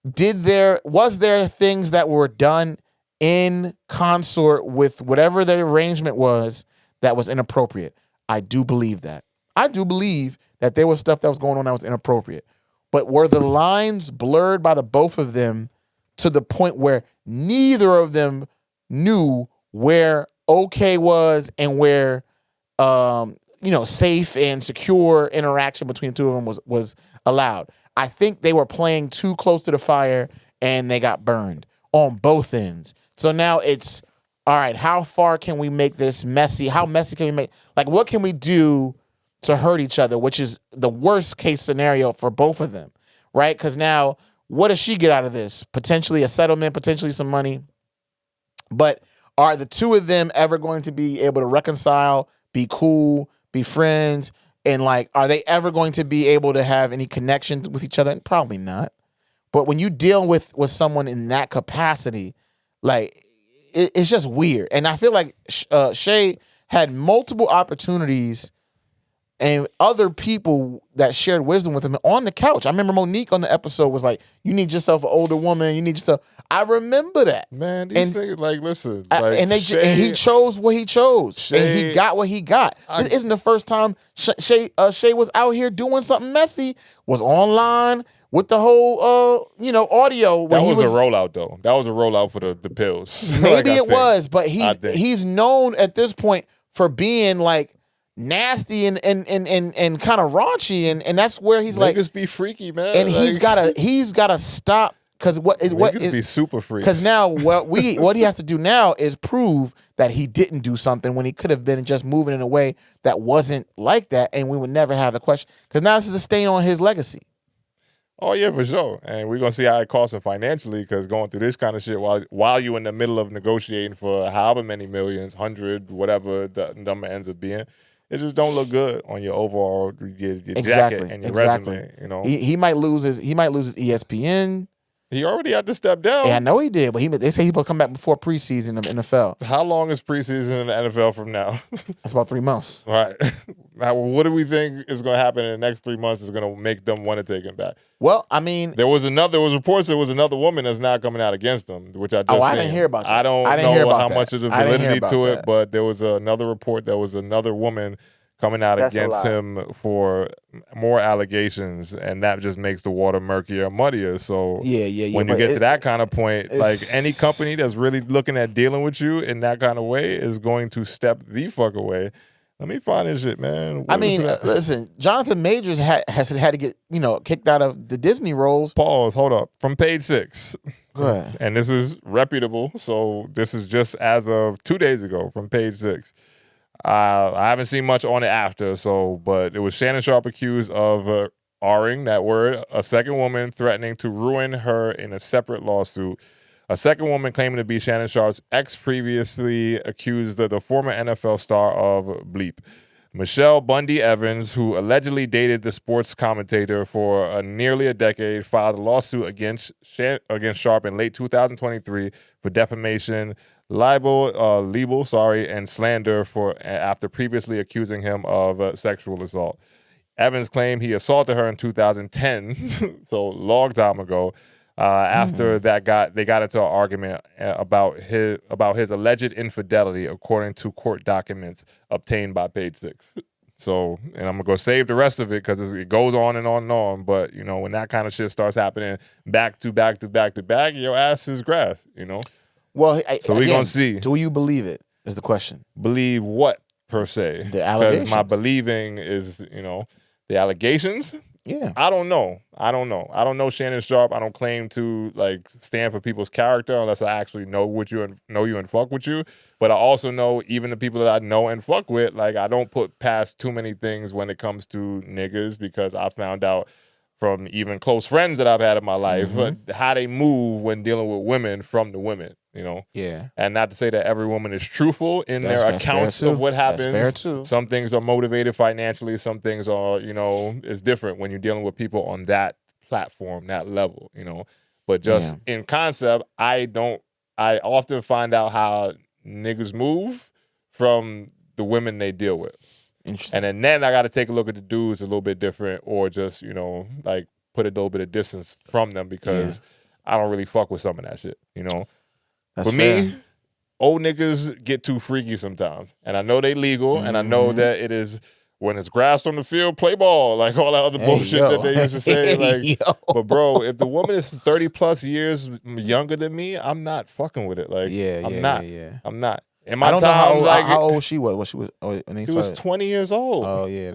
was there things that were done in consort with whatever the arrangement was that was inappropriate? I do believe that. I do believe that there was stuff that was going on that was inappropriate. But were the lines blurred by the both of them to the point where neither of them knew where okay was and where safe and secure interaction between the two of them was allowed? I think they were playing too close to the fire and they got burned on both ends. So now it's, all right, how far can we make this messy? How messy can we make? Like, what can we do to hurt each other, which is the worst case scenario for both of them, right? Because now, what does she get out of this? Potentially a settlement, potentially some money. But are the two of them ever going to be able to reconcile, be cool, be friends? And, like, are they ever going to be able to have any connection with each other? Probably not. But when you deal with someone in that capacity, like, it's just weird. And I feel like Shay had multiple opportunities and other people that shared wisdom with him on the couch. I remember Monique on the episode was like, you need yourself an older woman. You need yourself. I remember that. Man, these things, like, listen. And he chose what he chose. And he got what he got. This isn't the first time Shay was out here doing something messy, was online with the whole, audio. That was a rollout, though. That was a rollout for the pills. Maybe it was, but he's known at this point for being, like, nasty and kind of raunchy, and that's where he's like, niggas be freaky, man, and like, he's gotta stop, because niggas be super freaky. Because now what he has to do now is prove that he didn't do something when he could have been just moving in a way that wasn't like that, and we would never have the question, because now this is a stain on his legacy. Oh yeah, for sure. And we're gonna see how it costs him financially, because going through this kind of shit while you're in the middle of negotiating for however many millions, 100, whatever the number ends up being, it just don't look good on your overall your jacket and your resume. You know, he might lose his ESPN. He already had to step down. Yeah, I know he did, but they say he will come back before preseason of NFL. How long is preseason in the NFL from now? That's about 3 months. Right. Now, what do we think is going to happen in the next 3 months is going to make them want to take him back? Well, I mean, there was reports there was another woman that's now coming out against him, which I just I didn't hear about that. I don't know how much of the validity to it, but there was another report. There was another woman coming out against him for more allegations, and that just makes the water murkier and muddier. So when you get to that kind of point, like, any company that's really looking at dealing with you in that kind of way is going to step the fuck away. Let me find this shit, man. Listen, Jonathan Majors has had to get, kicked out of the Disney roles. Pause, hold up. From page 6. Go ahead. And this is reputable, so this is just as of 2 days ago from page 6. I haven't seen much on it after, but it was Shannon Sharpe accused of R-ing, that word, a second woman threatening to ruin her in a separate lawsuit. A second woman claiming to be Shannon Sharpe's ex previously accused the former NFL star of bleep. Michelle Bundy Evans, who allegedly dated the sports commentator for nearly a decade, filed a lawsuit against Sharpe in late 2023 for defamation, libel, and slander after previously accusing him of sexual assault. Evans claimed he assaulted her in 2010, so a long time ago. After they got into an argument about his alleged infidelity, according to court documents obtained by Page Six. So, and I'm gonna go save the rest of it because it goes on and on and on. But you know, when that kind of shit starts happening back to back to back to back, your ass is grass. You know. Well, so we're gonna see. Do you believe it? Is the question. Believe what per se? The allegations. Because my believing is, you know, the allegations. Yeah. I don't know Shannon Sharpe. I don't claim to like stand for people's character unless I actually know you and fuck with you. But I also know even the people that I know and fuck with, like I don't put past too many things when it comes to niggas, because I found out from even close friends that I've had in my life how they move when dealing with women from the women, you know? Yeah. And not to say that every woman is truthful in their accounts of what happens. That's fair too. Some things are motivated financially. Some things are, you know, it's different when you're dealing with people on that platform, that level, you know? But just in concept, I often find out how niggas move from the women they deal with. Interesting. And then I got to take a look at the dudes a little bit different, or just, you know, like put a little bit of distance from them, because I don't really fuck with some of that shit, you know? That's For fair. me, old niggas get too freaky sometimes. And I know they legal, and I know that it is when it's grass on the field, play ball, like all that other bullshit that they used to say. Like, but bro, if the woman is 30 plus years younger than me, I'm not fucking with it. Like, I'm not. In my I don't time, know like, how old she was. He was 20 years old. Oh yeah,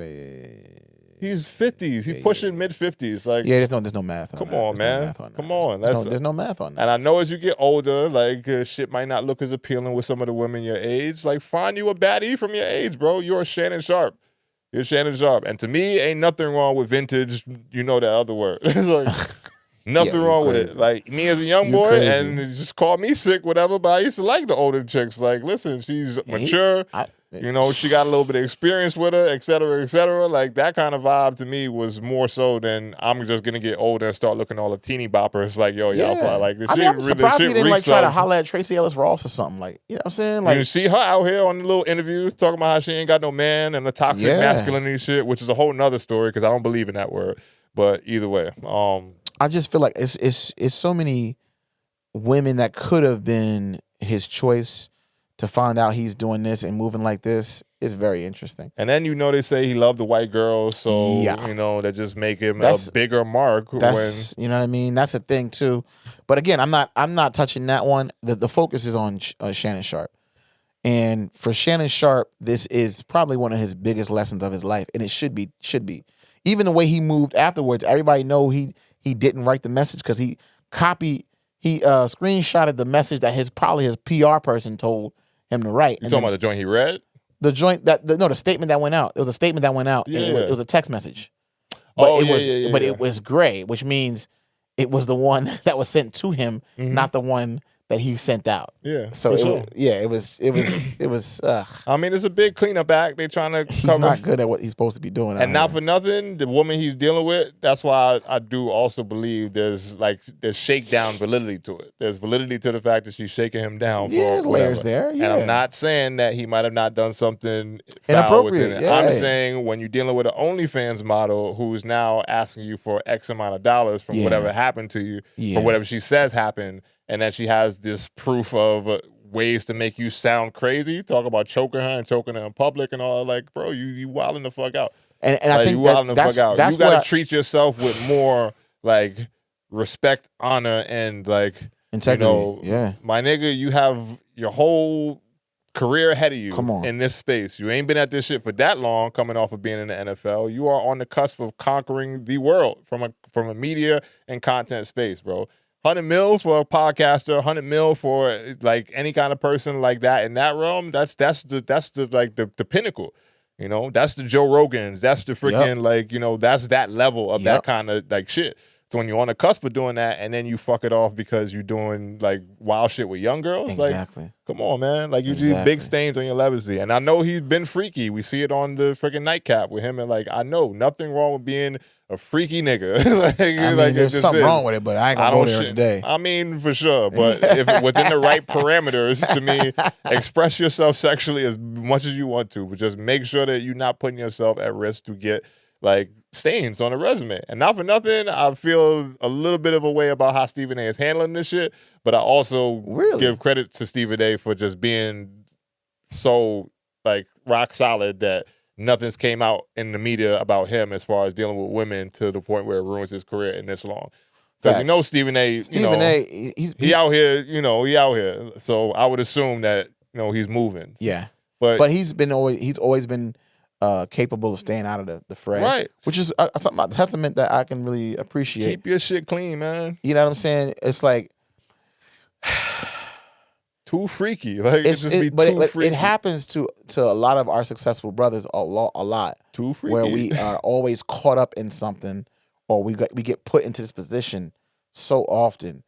He's 50s. He's pushing mid 50s. Like, there's no math. Come on, man. Come on. There's no math on that. And I know as you get older, like shit might not look as appealing with some of the women your age. Like, find you a baddie from your age, bro. You're Shannon Sharpe. You're Shannon Sharpe. And to me, ain't nothing wrong with vintage. You know that other word. It's like nothing wrong with it. Like, me as a young boy, and just call me sick, whatever. But I used to like the older chicks. Like, listen, she's mature. You know, she got a little bit of experience with her, et cetera, et cetera. Like, that kind of vibe to me was more so than I'm just going to get older and start looking all the teeny boppers. Like, yo, y'all like this shit. I'm surprised he didn't like try to of, holler at Tracy Ellis Ross or something. Like, you know what I'm saying? Like, you see her out here on the little interviews talking about how she ain't got no man and the toxic masculinity shit, which is a whole nother story because I don't believe in that word. But either way, I just feel like it's so many women that could have been his choice. To find out he's doing this and moving like this is very interesting. And then, you know, they say he loved the white girl, so, you know, that just make him a bigger mark. You know what I mean? That's a thing, too. But again, I'm not touching that one. The focus is on Shannon Sharpe. And for Shannon Sharpe, this is probably one of his biggest lessons of his life, and it should be. Even the way he moved afterwards, everybody know he didn't write the message because he screenshotted the message that his PR person told him to write. You talking about the joint he read? The joint the statement that went out. It was a statement that went out. Yeah. And it was a text message. But it was gray, which means it was the one that was sent to him, not the one that he sent out. Yeah. So it was. I mean, it's a big cleanup act. They trying to cover. He's not good at what he's supposed to be doing. And not for nothing, the woman he's dealing with. That's why I do also believe there's shakedown validity to it. There's validity to the fact that she's shaking him down. There's layers there. Yeah. And I'm not saying that he might have not done something inappropriate within it. I'm saying when you're dealing with an OnlyFans model who's now asking you for X amount of dollars from whatever happened to you, or whatever she says happened. And then she has this proof of ways to make you sound crazy. Talk about choking her and choking her in public and all. Like, bro, you wilding the fuck out. And I think you wilding the fuck out. You got to treat yourself with more like respect, honor, and like integrity. You know, my nigga, you have your whole career ahead of you. Come on. In this space. You ain't been at this shit for that long. Coming off of being in the NFL, you are on the cusp of conquering the world from a media and content space, bro. $100 million for a podcaster, $100 million for like any kind of person like that in that realm. That's the like the pinnacle. You know, that's the Joe Rogans. That's the freaking like, you know, that's that level of that kind of like shit. So when you're on the cusp of doing that and then you fuck it off because you're doing like wild shit with young girls, like, come on, man. Like you do big stains on your legacy. And I know he's been freaky. We see it on the freaking nightcap with him. And like, I know nothing wrong with being a freaky nigga. I mean, there's something wrong with it, but I ain't gonna go there today. I mean, for sure. But if within the right parameters, to me, express yourself sexually as much as you want to, but just make sure that you're not putting yourself at risk to get like stains on a resume. And not for nothing, I feel a little bit of a way about how Stephen A is handling this shit, but I also give credit to Stephen A for just being so like rock solid that nothing's came out in the media about him as far as dealing with women to the point where it ruins his career in this long. Because you know Stephen A, he out here, he out here. So I would assume that, he's moving. Yeah. But he's always been capable of staying out of the fray. Right. Which is a testament that I can really appreciate. Keep your shit clean, man. You know what I'm saying? It's like too freaky. Like freaky. It happens to a lot of our successful brothers a lot. Too freaky. Where we are always caught up in something, or we get put into this position so often.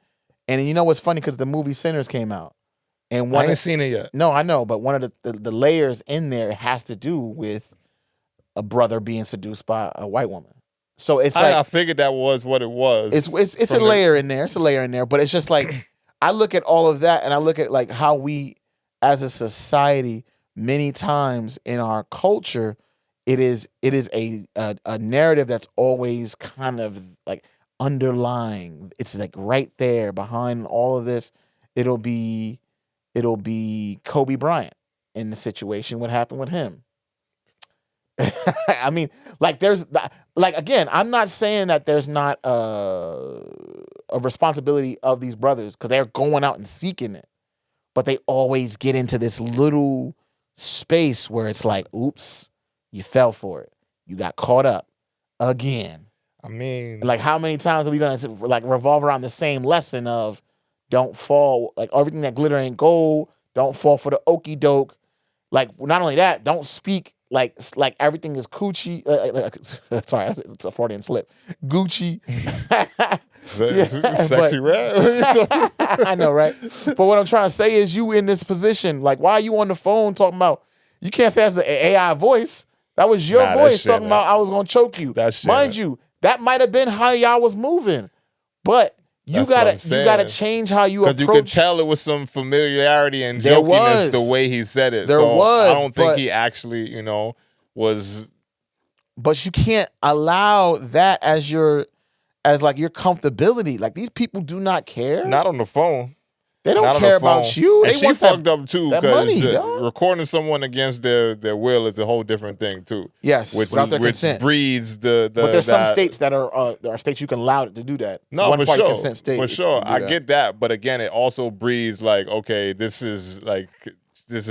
And you know what's funny? Because the movie Sinners came out, and I ain't seen it yet. No, I know, but one of the layers in there has to do with a brother being seduced by a white woman. So it's like I figured that was what it was. It's a layer in there. It's a layer in there, but it's just like I look at all of that, and I look at like how we, as a society, many times in our culture, it is a narrative that's always kind of like underlying. It's like right there behind all of this. It'll be Kobe Bryant in the situation. What happened with him? I mean, like again, I'm not saying that there's not a responsibility of these brothers because they're going out and seeking it, but they always get into this little space where it's like, oops, you fell for it. You got caught up again. I mean, like how many times are we gonna like revolve around the same lesson of don't fall, like everything that glitter ain't gold, don't fall for the okie doke. Like not only that, don't speak like everything is coochie. Sorry, it's a Freudian slip. Gucci. Sexy rap. I know, right? But what I'm trying to say is you in this position. Like, why are you on the phone talking about, you can't say that's an AI voice. That was your voice talking about I was going to choke you. Mind you, that might have been how y'all was moving. But you gotta change how you approach. Because you could tell it was some familiarity and jokiness the way he said it. I don't think he actually, was. But you can't allow that as your comfortability. Like these people do not care. Not on the phone. They don't care about you. And they fucked up too because recording someone against their will is a whole different thing too. Yes, without their consent. Breeds the. But there's some states that are states you can allow it to do that. No, for sure. Consent state, for sure, I get that. But again, it also breeds like, okay, this is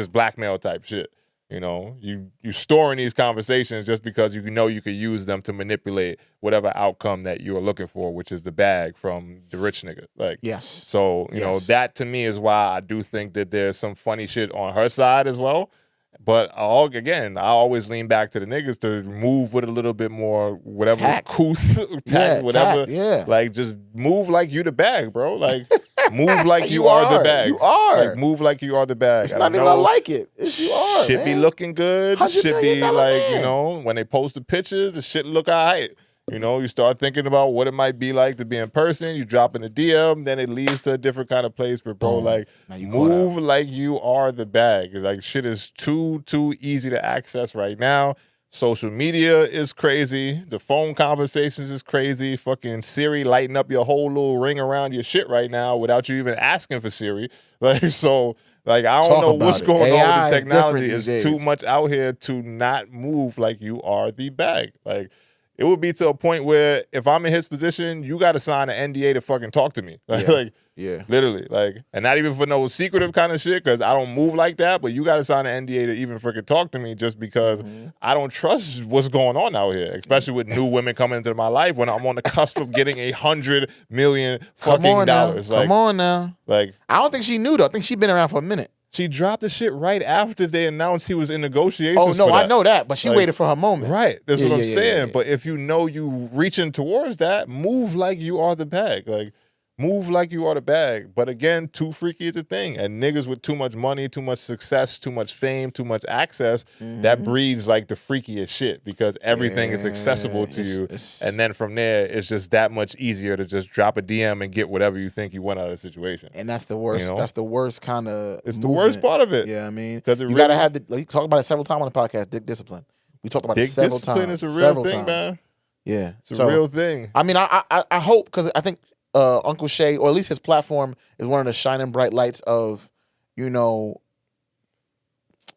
blackmail type shit. You storing these conversations just because you could use them to manipulate whatever outcome that you are looking for, which is the bag from the rich nigga. Like, yes. So, that to me is why I do think that there's some funny shit on her side as well. But I always lean back to the niggas to move with a little bit more whatever tact, whatever. Tact, yeah. Like just move like you the bag, bro. Like move like you are the bag. You are. Like move like you are the bag. It's not even I like it. It's you are. Should be looking good. Should be like, when they post the pictures, the shit look all right. You start thinking about what it might be like to be in person. You drop in a DM, then it leads to a different kind of place. But bro, like move like you are the bag. Like shit is too easy to access right now. Social media is crazy. The phone conversations is crazy. Fucking Siri lighting up your whole little ring around your shit right now without you even asking for Siri. Like so. Like, I don't know what's going on with the technology. It's too much out here to not move like you are the bag. Like, it would be to a point where if I'm in his position, you got to sign an NDA to fucking talk to me. Like Yeah. Literally, like, and not even for no secretive kind of shit, because I don't move like that. But you got to sign an NDA to even freaking talk to me, just because I don't trust what's going on out here, especially with new women coming into my life when I'm on the cusp of getting $100 million fucking dollars. Come on now. Like, I don't think she knew though. I think she'd been around for a minute. She dropped the shit right after they announced he was in negotiations. Oh no, I know that, but she waited for her moment. Right, that's what I'm saying. But if you know you reaching towards that, move like you are the bag. Like, move like you are the bag. But again, too freaky is a thing. And niggas with too much money, too much success, too much fame, too much access, that breeds like the freakiest shit, because everything is accessible to you. And then from there, it's just that much easier to just drop a DM and get whatever you think you want out of the situation. And that's the worst. You know? That's the worst kind of. It's the worst part of it. Yeah, I mean, you gotta have the. You talk about it several times on the podcast. Dick discipline. We talked about it several times. Dick discipline is a real thing, man. Yeah, it's a real thing. I mean, I hope, because I think Uncle Shay, or at least his platform, is one of the shining bright lights of, you know,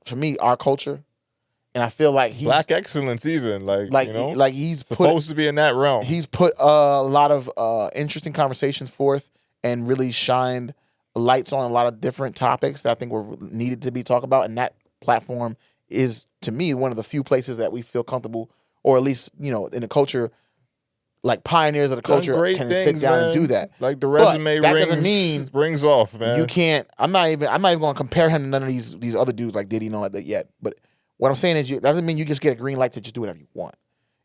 for me, our culture. And I feel like he's Black excellence, even like you know, like he's supposed to be in that realm. He's put a lot of interesting conversations forth and really shined lights on a lot of different topics that I think were needed to be talked about. And that platform is, to me, one of the few places that we feel comfortable, or at least, you know, in the culture, like pioneers of the culture can sit down and do that. Like the resume that doesn't mean rings off, man. You can't. I'm not even going to compare him to none of these other dudes like Diddy and all that yet. But what I'm saying is, that doesn't mean you just get a green light to just do whatever you want.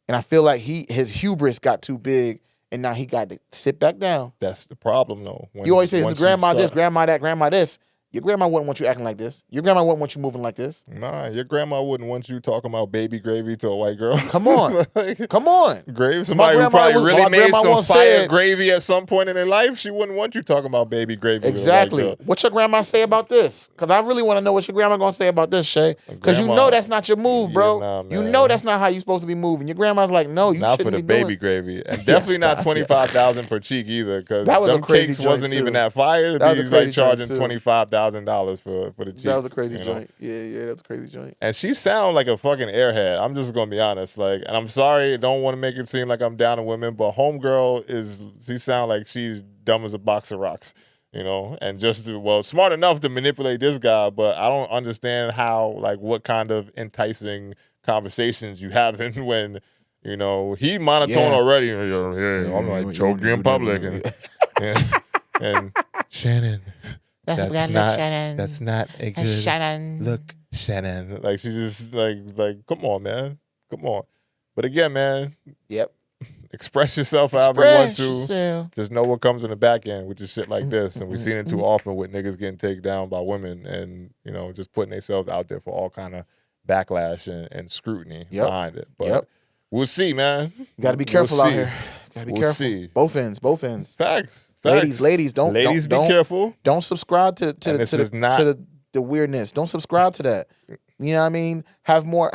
And I feel like his hubris got too big, and now he got to sit back down. That's the problem, though. You always say, grandma this, grandma that, grandma this. Your grandma wouldn't want you acting like this. Your grandma wouldn't want you moving like this. Nah, your grandma wouldn't want you talking about baby gravy to a white girl. Come on. Come on. Gravy. Somebody who probably really made some fire gravy at some point in their life, she wouldn't want you talking about baby gravy. Exactly. What's your grandma say about this? Because I really want to know what your grandma going to say about this, Shay. Because you know that's not your move, bro. Nah, you know that's not how you're supposed to be moving. Your grandma's like, no, you not shouldn't for the baby gravy. And definitely not $25,000 per cheek either, because them cakes wasn't even that fire to be like charging $25,000 for the cheeks. That was a crazy joint. Yeah, that's a crazy joint. And she sound like a fucking airhead. I'm just gonna be honest. Like, and I'm sorry, don't want to make it seem like I'm down on women, but homegirl she sound like she's dumb as a box of rocks, you know, and just smart enough to manipulate this guy, but I don't understand how, like, what kind of enticing conversations you having when, you know, he monotone already. I'm like, choke you in public, and Shannon. That's not a good look, Shannon. Like, she's just like, come on, man. Come on. But again, man. Yep. Express yourself however you want to. Just know what comes in the back end with just shit like this. And we've seen it too often with niggas getting taken down by women and, you know, just putting themselves out there for all kind of backlash and scrutiny behind it. But we'll see, man. You got to be careful out here. Gotta be careful. See. Both ends. Facts. Ladies, don't be careful. Don't subscribe to the weirdness. Don't subscribe to that. You know what I mean? Have more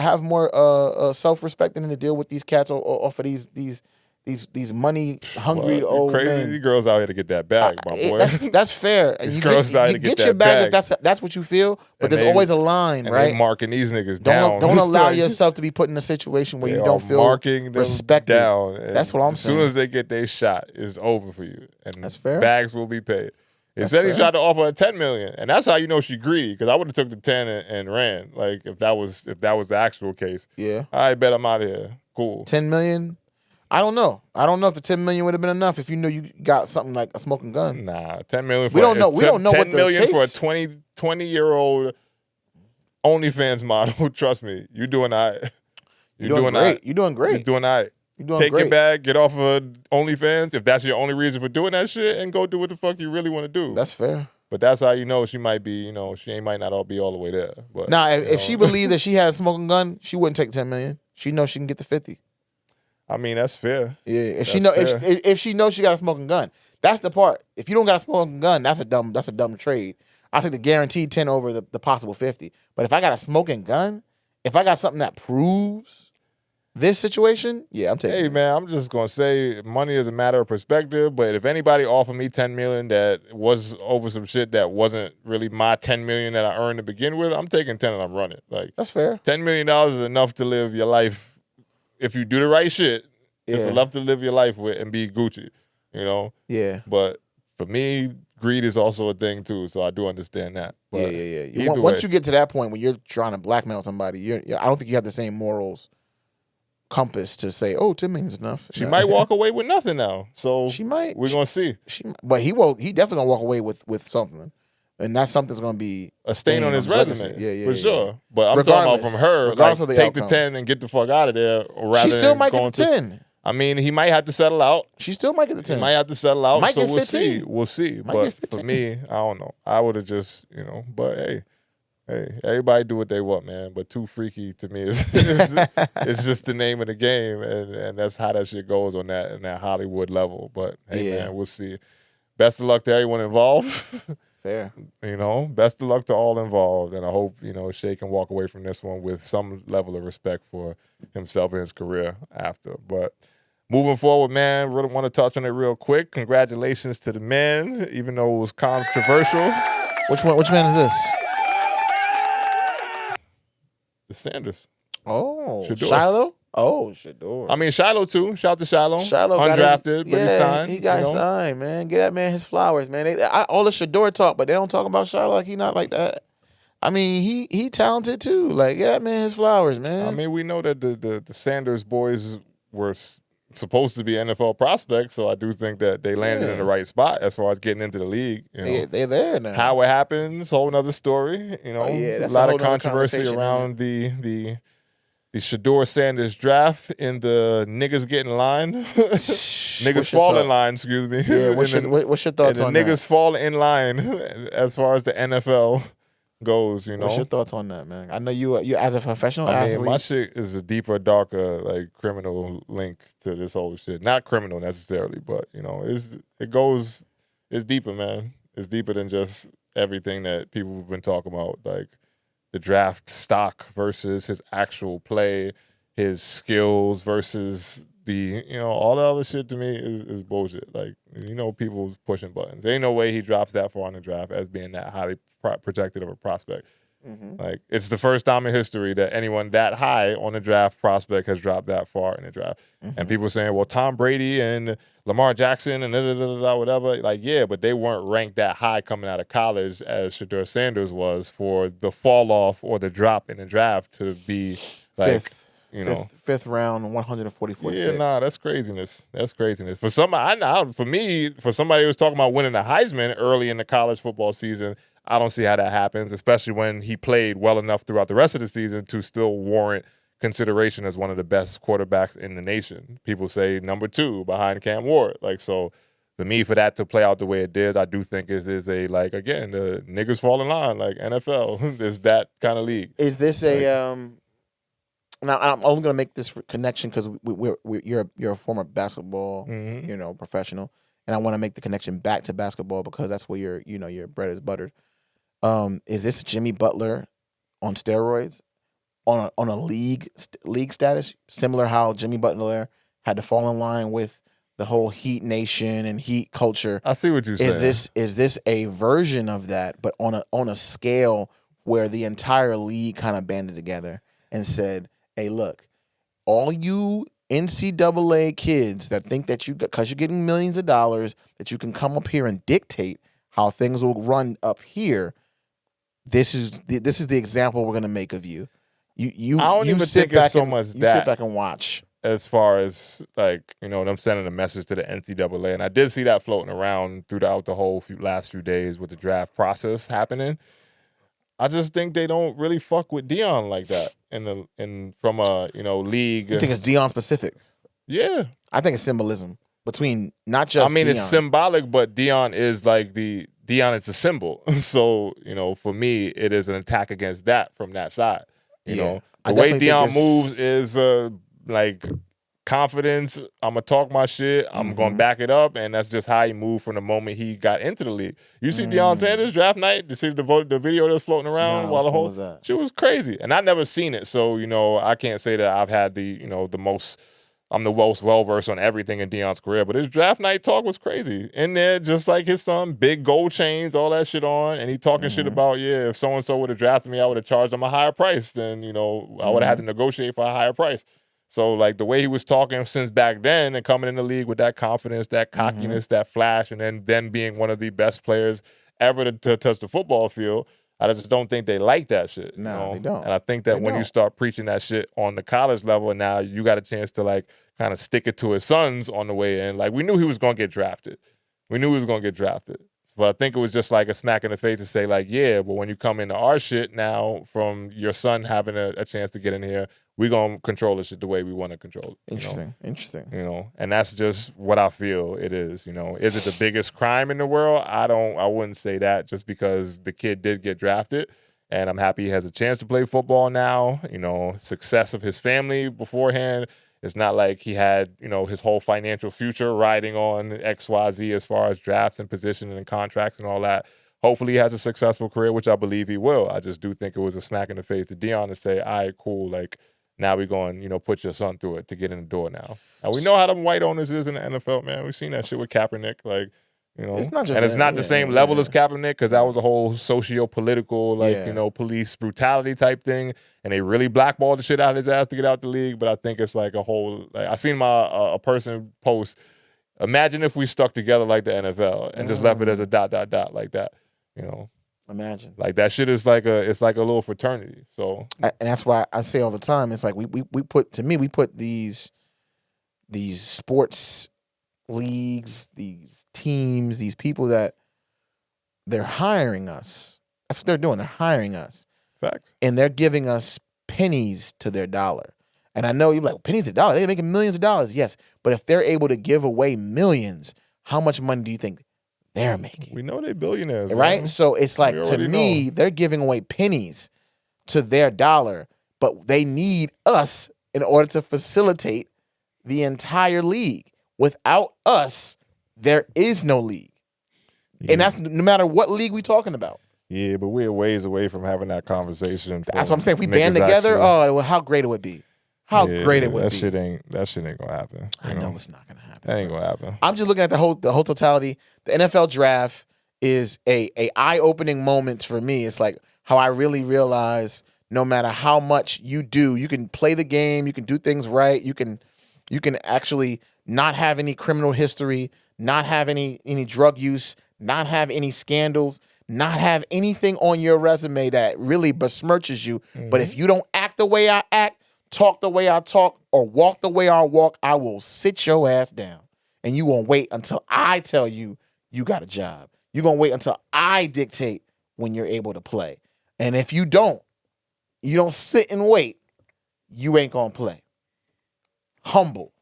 self-respect than to deal with these cats off of these money hungry old crazy men. These girls out here to get that bag, my boy. That's fair. These girls out here to get your bag if that's what you feel. But there's always a line, right? They marking these niggas down. Don't allow yourself to be put in a situation where you don't feel respected. Down. That's what I'm saying. As soon as they get their shot, it's over for you. And that's fair. Bags will be paid. Instead, he tried to offer her $10 million, and that's how you know she greedy. Because I would have took the 10 and ran. Like, if that was the actual case. Yeah. I bet I'm out of here. Cool. 10 million. I don't know. I don't know if the 10 million would have been enough if you knew you got something like a smoking gun. Nah, 10 million. We don't know. We don't know what the 10 million case. for a 20-year-old OnlyFans model. Trust me, you're doing all right. You're doing great. You're doing great. You're doing all right. Take your bag, get off of OnlyFans if that's your only reason for doing that shit, and go do what the fuck you really want to do. That's fair. But that's how you know she might be, you know, might not be all the way there. But now, if she believed that she had a smoking gun, she wouldn't take 10 million. She knows she can get the 50. I mean, that's fair. Yeah, if she knows she got a smoking gun, that's the part. If you don't got a smoking gun, that's a dumb trade. I think the guaranteed 10 over the possible 50. But if I got a smoking gun, if I got something that proves this situation, yeah, I'm taking it. Hey, man, I'm just going to say money is a matter of perspective, but if anybody offered me $10 million that was over some shit that wasn't really my $10 million that I earned to begin with, I'm taking 10 and I'm running. Like, that's fair. $10 million is enough to live your life. If you do the right shit, it's enough to live your life with and be Gucci, you know? Yeah. But for me, greed is also a thing too, so I do understand that. But yeah. Once you get to that point when you're trying to blackmail somebody, I don't think you have the same morals compass to say, "Oh, $10 million is enough." She might walk away with nothing now, so she might. We're gonna see. But he will. He definitely gonna walk away with something, and that something's gonna be a stain on his resume. Yeah, for sure. Yeah. But I'm talking about from her. Like, of the take outcome. the 10 and get the fuck out of there. Or rather, she still might get the 10. I mean, he might have to settle out. She still might get the 10. He might have to settle out. Might so get we'll 15. see. We'll see. Might But for me, I don't know. I would have just, But hey, everybody do what they want, man. But too freaky to me is it's just the name of the game, and that's how that shit goes on that Hollywood level. But hey, man, we'll see. Best of luck to everyone involved. Fair. Best of luck to all involved, and I hope Shay can walk away from this one with some level of respect for himself and his career after. But moving forward, man, really want to touch on it real quick. Congratulations to the men, even though it was controversial. Which man is this? The Sanders. Oh, Shaduer. Shiloh? Oh, Shaduer. I mean, Shiloh, too. Shout out to Shiloh. Shiloh undrafted, but he signed. He got signed, man. Get that man his flowers, man. All the Shaduer talk, but they don't talk about Shiloh like he not like that. I mean, he talented, too. Like, get that man his flowers, man. I mean, we know that the Sanders boys were supposed to be NFL prospects, so I do think that they landed in the right spot as far as getting into the league. They're there now. How it happens, whole nother story. That's a lot of controversy around the Shaduer Sanders draft and the niggas get in line. Niggas fall in line, excuse me. Yeah, what's your thoughts on that? Niggas fall in line as far as the NFL goes, What's your thoughts on that, man? I know you as a professional athlete. I mean, my shit is a deeper, darker, like criminal link to this whole shit. Not criminal necessarily, but it's deeper, man. It's deeper than just everything that people have been talking about, like the draft stock versus his actual play, his skills versus all the other shit to me is bullshit. Like, people pushing buttons. There ain't no way he drops that far in the draft as being that highly protected of a prospect. Mm-hmm. Like, it's the first time in history that anyone that high on the draft prospect has dropped that far in the draft. Mm-hmm. And people saying, well, Tom Brady and Lamar Jackson and whatever. Like, yeah, but they weren't ranked that high coming out of college as Shaduer Sanders was for the fall off or the drop in the draft to be like fifth round, 144th. Yeah, pick. That's craziness. That's craziness. For somebody who was talking about winning the Heisman early in the college football season, I don't see how that happens, especially when he played well enough throughout the rest of the season to still warrant consideration as one of the best quarterbacks in the nation. People say number 2 behind Cam Ward. Like, so for me, for that to play out the way it did, I do think it is the niggas fall in line, like NFL. Is that kind of league. Is this now I'm only gonna make this connection because you're a former basketball professional, and I want to make the connection back to basketball because that's where your bread is buttered. Is this Jimmy Butler on steroids on a league status, similar how Jimmy Butler had to fall in line with the whole Heat Nation and Heat culture? I see what you're saying. Is this a version of that, but on a scale where the entire league kind of banded together and said, hey, look, all you NCAA kids that think that because you're getting millions of dollars, that you can come up here and dictate how things will run up here. This is the example we're gonna make of you. I don't even think it's so much that. You sit back and watch. As far as them sending a message to the NCAA, and I did see that floating around throughout the whole last few days with the draft process happening. I just think they don't really fuck with Deion like that from a league. You think it's Deion specific? Yeah, I think it's symbolism between not just. I mean, Deion. It's symbolic, but Deion is Deion is a symbol. So for me, it is an attack against that from that side. The way Deion moves is confidence. I'm gonna talk my shit. I'm gonna back it up, and that's just how he moved from the moment he got into the league. You see Deion Sanders draft night? You see the video that's floating around while the whole shit was crazy, and I never seen it, so I can't say that I've had the most. I'm the most well versed on everything in Deion's career, but his draft night talk was crazy. In there, just like his son, big gold chains, all that shit on, and he talking shit about if so and so would have drafted me, I would have charged him a higher price. Then I would have had to negotiate for a higher price. So, like, the way he was talking since back then and coming in the league with that confidence, that cockiness, that flash, and then being one of the best players ever to touch the football field, I just don't think they like that shit. No, they don't. And I think that when you start preaching that shit on the college level, and now you got a chance to, like, kind of stick it to his sons on the way in. Like, we knew he was going to get drafted. But I think it was just like a smack in the face to say, like, yeah, but when you come into our shit now from your son having a chance to get in here, we're going to control the shit the way we want to control it. Interesting. And that's just what I feel it is, Is it the biggest crime in the world? I wouldn't say that, just because the kid did get drafted, and I'm happy he has a chance to play football now. Success of his family beforehand. It's not like he had, his whole financial future riding on XYZ as far as drafts and position and contracts and all that. Hopefully he has a successful career, which I believe he will. I just do think it was a smack in the face to Deion to say, all right, cool, like, now we're going, put your son through it to get in the door now. And we know how them white owners is in the NFL, man. We've seen that shit with Kaepernick, like, It's not just and it's not the same level as Kaepernick, because that was a whole socio-political, police brutality type thing, and they really blackballed the shit out of his ass to get out the league. But I think it's like a whole. Like, I seen a person post, imagine if we stuck together like the NFL and just left it as a ... like that, Imagine. Like, that shit is like it's like a little fraternity. So, and that's why I say all the time, it's like we put these sports leagues, these teams, these people that they're hiring us. That's what they're doing. They're hiring us. Facts. And they're giving us pennies to their dollar. And I know you're like, pennies to dollar, they're making millions of dollars. Yes. But if they're able to give away millions, how much money do you think they're making? We know they're billionaires. Right? Man. So it's like, to me, they're giving away pennies to their dollar, but they need us in order to facilitate the entire league. Without us, there is no league. Yeah. And that's no matter what league we're talking about. Yeah, but we're ways away from having that conversation. That's what I'm saying. If we band together, well, how great it would be. How great it would be. That shit ain't gonna happen. I know it's not gonna happen. That ain't gonna happen. I'm just looking at the whole totality. The NFL draft is a eye-opening moment for me. It's like how I really realize no matter how much you do, you can play the game, you can do things right, you can actually not have any criminal history, not have any drug use, not have any scandals, not have anything on your resume that really besmirches you. Mm-hmm. But if you don't act the way I act, talk the way I talk, or walk the way I walk, I will sit your ass down. And you won't wait until I tell you you got a job. You're going to wait until I dictate when you're able to play. And if you don't sit and wait, you ain't going to play. Humble.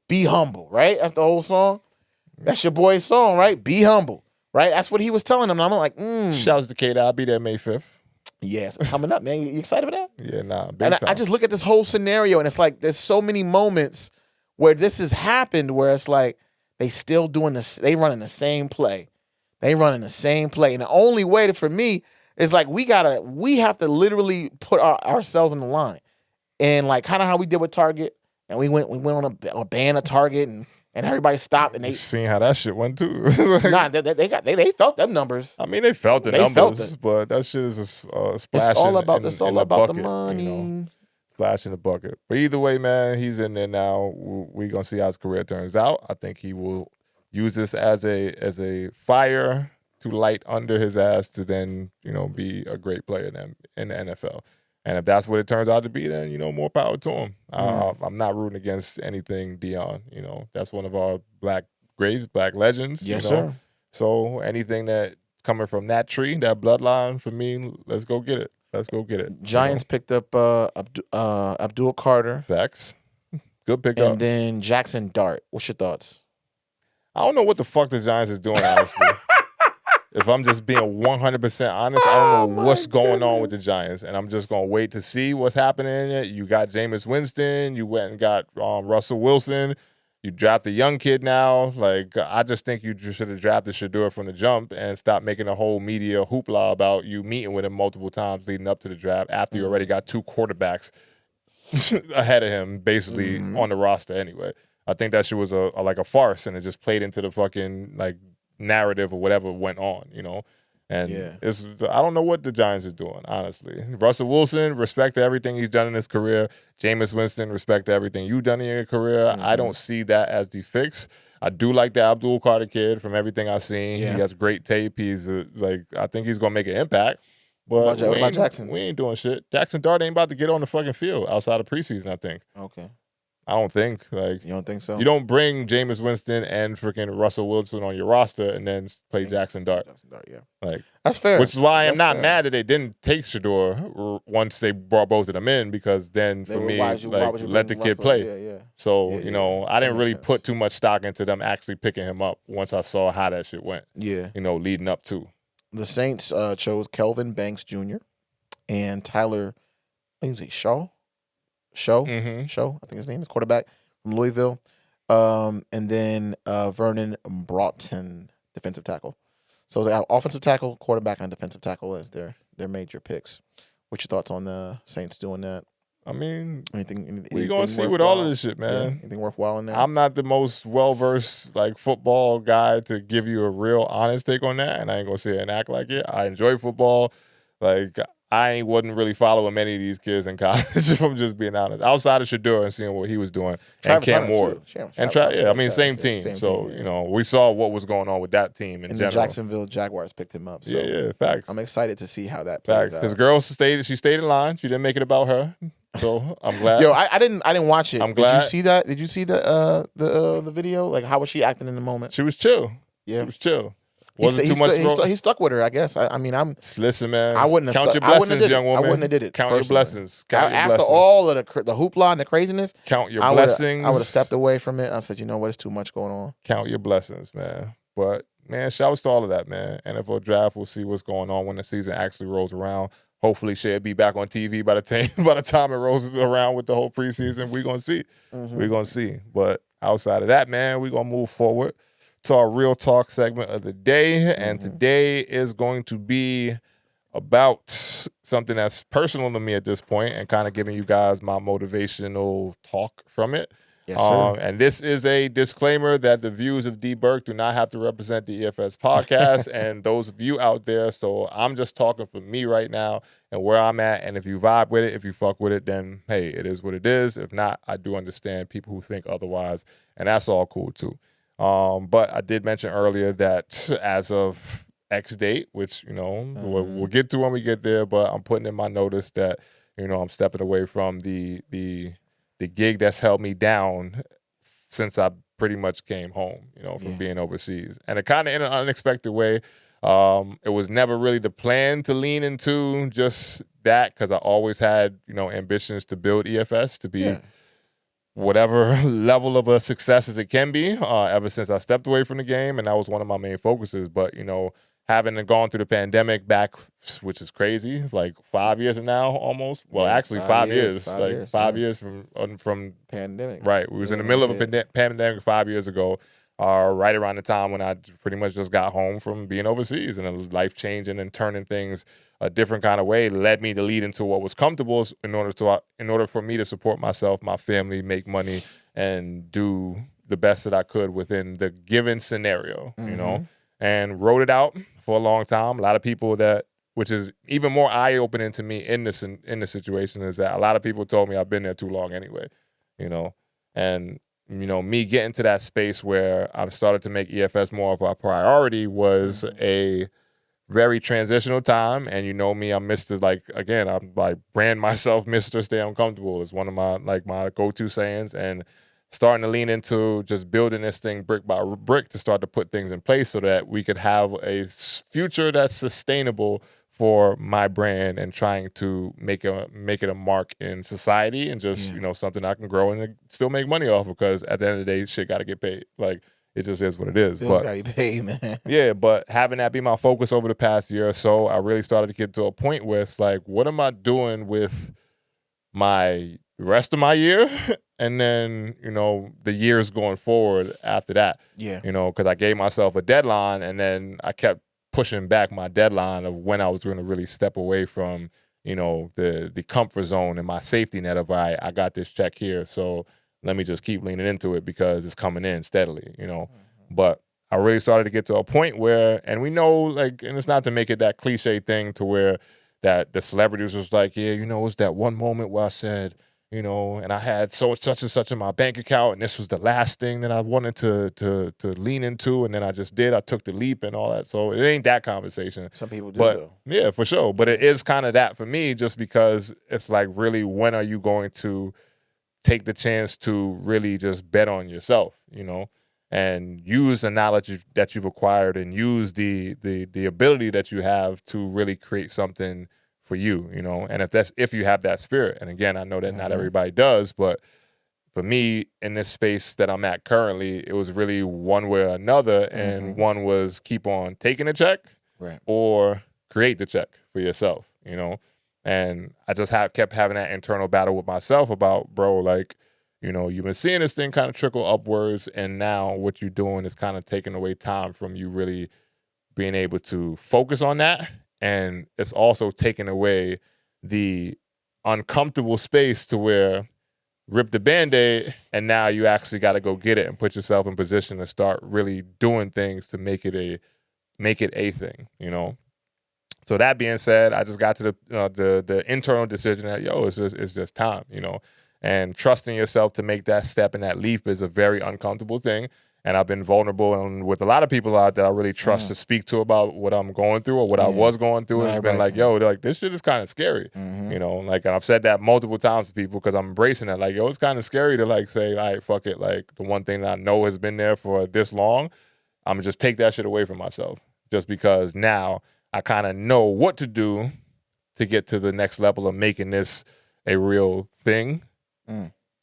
Be humble, right? That's the whole song. That's your boy's song, right? Be humble, right? That's what he was telling them. And I'm like, Shouts to Kate. I'll be there May 5th. Yes, coming up, man. You excited for that? Yeah, nah. And I just look at this whole scenario, and it's like there's so many moments where this has happened, where it's like they still doing this. They running the same play. And the only way for me is like we have to literally put ourselves in the line, and like kind of how we did with Target. And we went on a ban of Target, and everybody stopped, and they seen how that shit went too. they felt them numbers. I mean, they felt the numbers, but that shit is a splash. It's all about the money. Splash in the bucket. But either way, man, he's in there now. We're gonna see how his career turns out. I think he will use this as a fire to light under his ass to then be a great player in the NFL. And if that's what it turns out to be, then, more power to him. I'm not rooting against anything Deion. That's one of our black greats, black legends. Yes, sir. So anything that coming from that tree, that bloodline, for me, let's go get it. Giants picked up Abdul Carter. Facts. Good pickup. And then Jackson Dart. What's your thoughts? I don't know what the fuck the Giants is doing, honestly. If I'm just being 100% honest, I don't know what's going on with the Giants, and I'm just going to wait to see what's happening. You got Jameis Winston. You went and got Russell Wilson. You drafted a young kid now. Like, I just think you should have drafted Shaduer from the jump and stop making a whole media hoopla about you meeting with him multiple times leading up to the draft after you already got two quarterbacks ahead of him, basically, on the roster anyway. I think that shit was like a farce, and it just played into the fucking, like, narrative or whatever went on, And I don't know what the Giants is doing, honestly. Russell Wilson, respect to everything he's done in his career. Jameis Winston, respect to everything you've done in your career. I don't see that as the fix. I do like the Abdul Carter kid from everything I've seen. Yeah. He has great tape. He's I think he's going to make an impact. But what about Jackson? We ain't doing shit. Jackson Dart ain't about to get on the fucking field outside of preseason, I think. Okay. I don't think. Like, you don't think so? You don't bring Jameis Winston and freaking Russell Wilson on your roster and then play Jackson Dart. Jackson Dart, yeah. Like, that's fair. Which is why I'm not mad that they didn't take Shaduer once they brought both of them in, because then for me, let the kid play. Yeah. So, I didn't really put too much stock into them actually picking him up once I saw how that shit went. Yeah. Leading up to. The Saints chose Kelvin Banks Jr. and Tyler, I think it's Shaw, I think his name is, quarterback from Louisville. And then Vernon Broughton, defensive tackle. So they have offensive tackle, quarterback, and defensive tackle as their major picks. What's your thoughts on the Saints doing that? I mean, anything we're going to see with all of this shit, man. Yeah, anything worthwhile in there? I'm not the most well-versed football guy to give you a real honest take on that, and I ain't going to sit and act like it. I enjoy football. I wasn't really following many of these kids in college, if I'm just being honest. Outside of Shadur and seeing what he was doing, and Cam Ward. Same team. We saw what was going on with that team in general. The Jacksonville Jaguars picked him up. So yeah, facts. I'm excited to see how that plays out. His girl stayed in line. She didn't make it about her. So I'm glad. Yo, I didn't watch it. I'm glad. Did you see that? Did you see the video? Like, how was she acting in the moment? She was chill. Yeah, she was chill. Wasn't too much. He stuck with her, I guess. I'm. Listen, man. I wouldn't have count your blessings, young woman. I wouldn't have did it. Count your blessings. After all of the hoopla and the craziness, count your blessings. I would have stepped away from it. I said, you know what? It's too much going on. Count your blessings, man. But man, shouts to all of that, man. NFL draft. We'll see what's going on when the season actually rolls around. Hopefully, she'll be back on TV by the time it rolls around with the whole preseason. We're gonna see. We're gonna see. But outside of that, man, we're gonna move forward to our Real Talk segment of the day. And today is going to be about something that's personal to me at this point and kind of giving you guys my motivational talk from it. Yes, sir. And this is a disclaimer that the views of D Burke do not have to represent the EFS podcast and those of you out there. So I'm just talking for me right now and where I'm at. And if you vibe with it, if you fuck with it, then hey, it is what it is. If not, I do understand people who think otherwise, and that's all cool too. But I did mention earlier that as of X date, which, we'll get to when we get there, but I'm putting in my notice that, I'm stepping away from the gig that's held me down since I pretty much came home, from being overseas. And it kind of in an unexpected way. It was never really the plan to lean into just that, because I always had, ambitions to build EFS to be whatever level of a success as it can be, ever since I stepped away from the game, and that was one of my main focuses. But, having gone through the pandemic back, which is crazy, like 5 years now almost. Well, actually 5 years. 5 years from pandemic. Right. We was in the middle of a pandemic 5 years ago, right around the time when I pretty much just got home from being overseas, and a life changing and turning things a different kind of way led me to lead into what was comfortable in order for me to support myself, my family, make money, and do the best that I could within the given scenario, and wrote it out for a long time. A lot of people which is even more eye-opening to me in the situation, is that a lot of people told me I've been there too long anyway, and me getting to that space where I've started to make EFS more of a priority was a very transitional time. And me, I'm Mr. I'm brand myself Mr. Stay Uncomfortable is one of my go-to sayings, and starting to lean into just building this thing brick by brick to start to put things in place so that we could have a future that's sustainable for my brand, and trying to make it a mark in society, and just something I can grow and still make money off of, because at the end of the day, shit got to get paid. It just is what it is. Bills got to get paid, man. Yeah, but having that be my focus over the past year or so, I really started to get to a point where it's like, what am I doing with my rest of my year? And then, the years going forward after that. Yeah. Because I gave myself a deadline, and then I kept pushing back my deadline of when I was going to really step away from, the comfort zone and my safety net of, all right, I got this check here, so let me just keep leaning into it because it's coming in steadily, But I really started to get to a point where, and we know, like, and it's not to make it that cliche thing to where that the celebrities was like, yeah, you know, it was that one moment where I said, you know, and I had such and such in my bank account, and this was the last thing that I wanted to lean into, and then I just did. I took the leap and all that. So it ain't that conversation. Some people do, but, though. Yeah, for sure. But it is kind of that for me, just because it's like, really, when are you going to take the chance to really just bet on yourself, you know, and use the knowledge that you've acquired and use the ability that you have to really create something for you, you know, and if you have that spirit. And again, I know that not everybody does, but for me, in this space that I'm at currently, it was really one way or another, and one was keep on taking a check, right, or create the check for yourself, you know. And I just kept having that internal battle with myself about, bro, like, you know, you've been seeing this thing kind of trickle upwards, and now what you're doing is kind of taking away time from you really being able to focus on that. And it's also taking away the uncomfortable space to where rip the Band-Aid, and now you actually got to go get it and put yourself in position to start really doing things to make it a thing, you know. So that being said, I just got to the internal decision that, yo, it's just time, you know. And trusting yourself to make that step and that leap is a very uncomfortable thing. And I've been vulnerable and with a lot of people out that I really trust to speak to about what I'm going through or what I was going through. And it's been like, yo, like, this shit is kind of scary, you know. Like, and I've said that multiple times to people because I'm embracing that. Like, yo, it's kind of scary to like say, all right, fuck it. Like, the one thing that I know has been there for this long, I'm gonna just take that shit away from myself, just because now I kind of know what to do to get to the next level of making this a real thing.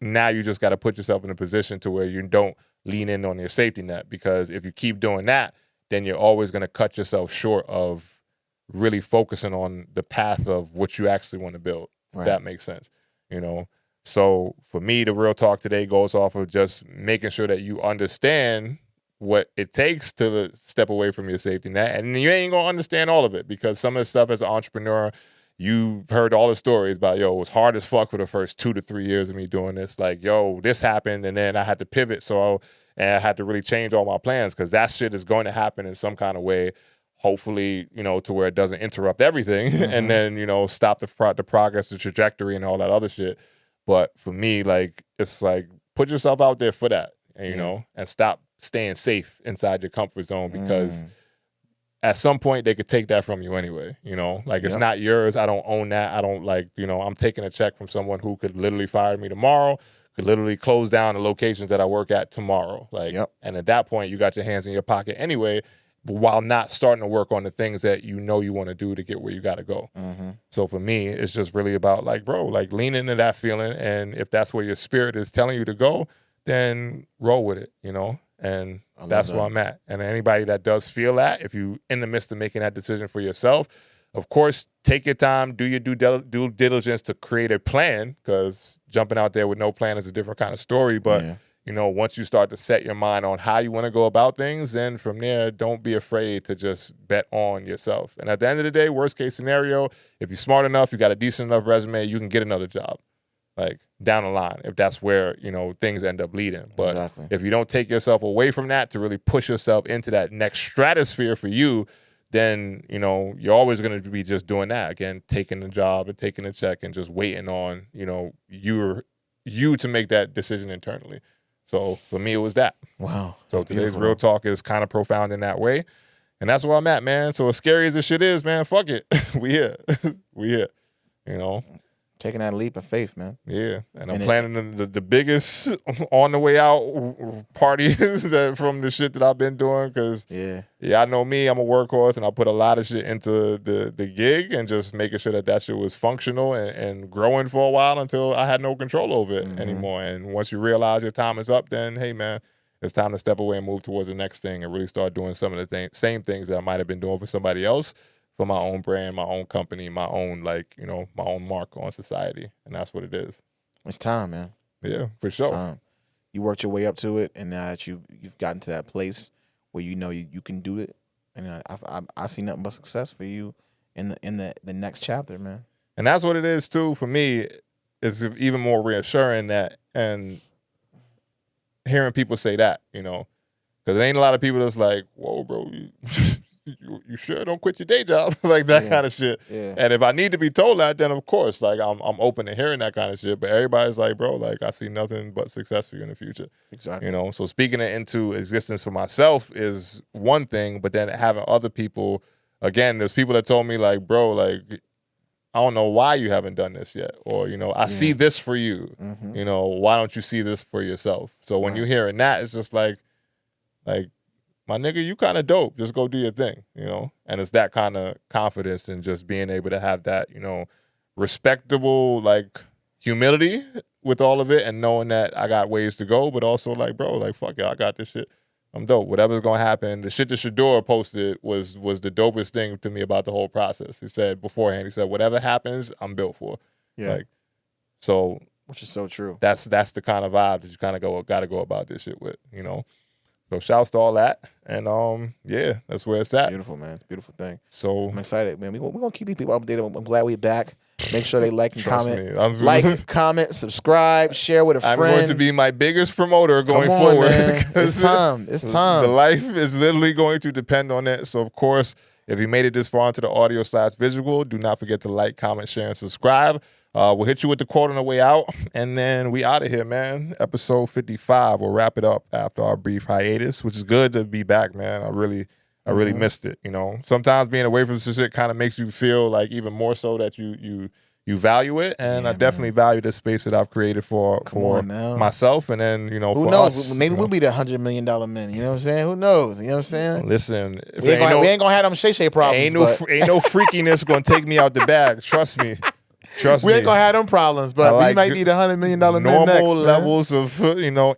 Now you just got to put yourself in a position to where you don't lean in on your safety net, because if you keep doing that, then you're always going to cut yourself short of really focusing on the path of what you actually want to build. Right. If that makes sense, you know? So for me, the real talk today goes off of just making sure that you understand what it takes to step away from your safety net. And you ain't going to understand all of it, because some of the stuff as an entrepreneur, you've heard all the stories about, yo, it was hard as fuck for the first 2 to 3 years of me doing this. Like, yo, this happened, and then I had to pivot. And I had to really change all my plans, because that shit is going to happen in some kind of way, hopefully, you know, to where it doesn't interrupt everything and then, you know, stop the progress, the trajectory, and all that other shit. But for me, like, it's like, put yourself out there for that, and, you know, and stop staying safe inside your comfort zone, because at some point they could take that from you anyway, you know, like, it's not yours. I don't own that. I don't, like, you know, I'm taking a check from someone who could literally fire me tomorrow, could literally close down the locations that I work at tomorrow. Like, and at that point you got your hands in your pocket anyway, while not starting to work on the things that you know you want to do to get where you got to go. So for me, it's just really about, like, bro, like, lean into that feeling. And if that's where your spirit is telling you to go, then roll with it, you know? And that's where I'm at. And anybody that does feel that, if you in the midst of making that decision for yourself, of course, take your time, do your due diligence to create a plan, because jumping out there with no plan is a different kind of story. But, you know, once you start to set your mind on how you want to go about things, then from there, don't be afraid to just bet on yourself. And at the end of the day, worst case scenario, if you're smart enough, you got a decent enough resume, you can get another job, like, down the line, if that's where, you know, things end up leading. But if you don't take yourself away from that to really push yourself into that next stratosphere for you, then, you know, you're always going to be just doing that again, taking the job and taking the check and just waiting on, you know, you to make that decision internally. So for me, it was that. Wow. So today's real talk is kind of profound in that way. And that's where I'm at, man. So as scary as this shit is, man, fuck it. We here. We here. You know? Taking that leap of faith, man. Yeah. And I'm planning the biggest on the way out party from the shit that I've been doing. Because, I know me, I'm a workhorse, and I put a lot of shit into the gig and just making sure that shit was functional and growing for a while until I had no control over it anymore. And once you realize your time is up, then, hey, man, it's time to step away and move towards the next thing and really start doing some of the same things that I might have been doing for somebody else, for my own brand, my own company, my own, like, you know, my own mark on society. And that's what it is. It's time, man. Yeah, for sure. It's time. You worked your way up to it, and now that you've gotten to that place where you know you can do it, and I see nothing but success for you in the next chapter, man. And that's what it is too for me. It's even more reassuring that, and hearing people say that, you know, Because there ain't a lot of people that's like, whoa, bro, you sure don't quit your day job? Like that kind of shit. Yeah. And if I need to be told that, then of course, like I'm open to hearing that kind of shit. But everybody's like, bro, like I see nothing but success for you in the future. Exactly. You know, so speaking it into existence for myself is one thing, but then having other people, again, there's people that told me like, bro, like, I don't know why you haven't done this yet. Or, you know, I see this for you. You know, why don't you see this for yourself? So when you're hearing that, it's just like, my nigga, you kind of dope. Just go do your thing, you know? And it's that kind of confidence and just being able to have that, you know, respectable, like, humility with all of it and knowing that I got ways to go, but also like, bro, like, fuck it, I got this shit. I'm dope. Whatever's going to happen. The shit that Shaduer posted was the dopest thing to me about the whole process. He said beforehand, he said, whatever happens, I'm built for. Yeah. Like, so. Which is so true. That's the kind of vibe that you kind of got to go about this shit with, you know? So shouts to all that. And yeah, that's where it's at. Beautiful, man. It's a beautiful thing. So I'm excited, man. We're going to keep these people updated. I'm glad we're back. Make sure they like and comment. Like, comment, subscribe, share with a friend. I'm going to be my biggest promoter going forward. Man. It's time. It's time. The life is literally going to depend on it. So, of course, if you made it this far into the audio/visual, do not forget to like, comment, share, and subscribe. We'll hit you with the quote on the way out, and then we out of here, man. Episode 55. We'll wrap it up after our brief hiatus, which is good to be back, man. I really missed it. You know, sometimes being away from this shit kind of makes you feel like even more so that you value it, and I definitely value the space that I've created for myself, and then who for knows? us, maybe we'll be the $100 million men. You know what I'm saying? Who knows? You know what I'm saying? Listen, we ain't gonna have them Shay problems. Ain't no freakiness gonna take me out the bag. Trust me. We ain't gonna have them problems, but we might be the $100 million men next. Normal levels of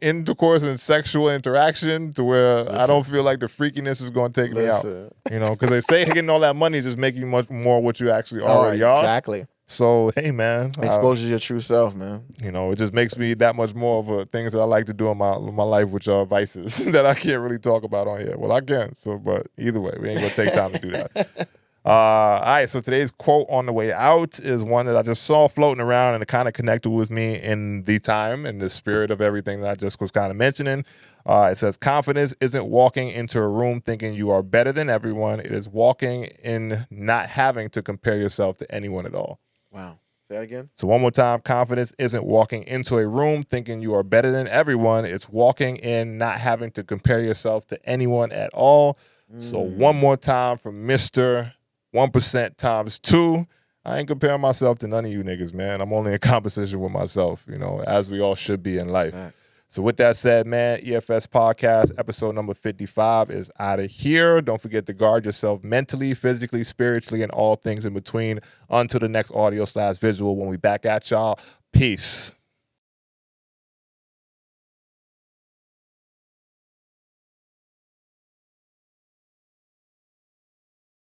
intercourse and sexual interaction to where I don't feel like the freakiness is gonna take me out. You know, because they say getting all that money just make you much more what you actually already are. Exactly. So hey, man, expose your true self, man. You know, it just makes me that much more of a things that I like to do in my life, which are vices that I can't really talk about on here. Well, I can. So, but either way, we ain't gonna take time to do that. All right, so today's quote on the way out is one that I just saw floating around, and it kind of connected with me in the time and the spirit of everything that I just was kind of mentioning. It says, confidence isn't walking into a room thinking you are better than everyone. It is walking in not having to compare yourself to anyone at all. Wow. Say that again. So one more time, confidence isn't walking into a room thinking you are better than everyone. It's walking in not having to compare yourself to anyone at all. So one more time from Mr. 1% times 2. I ain't comparing myself to none of you niggas, man. I'm only in competition with myself, you know, as we all should be in life. Right. So with that said, man, EFS Podcast, episode number 55 is out of here. Don't forget to guard yourself mentally, physically, spiritually, and all things in between. Until the next audio/visual when we back at y'all. Peace.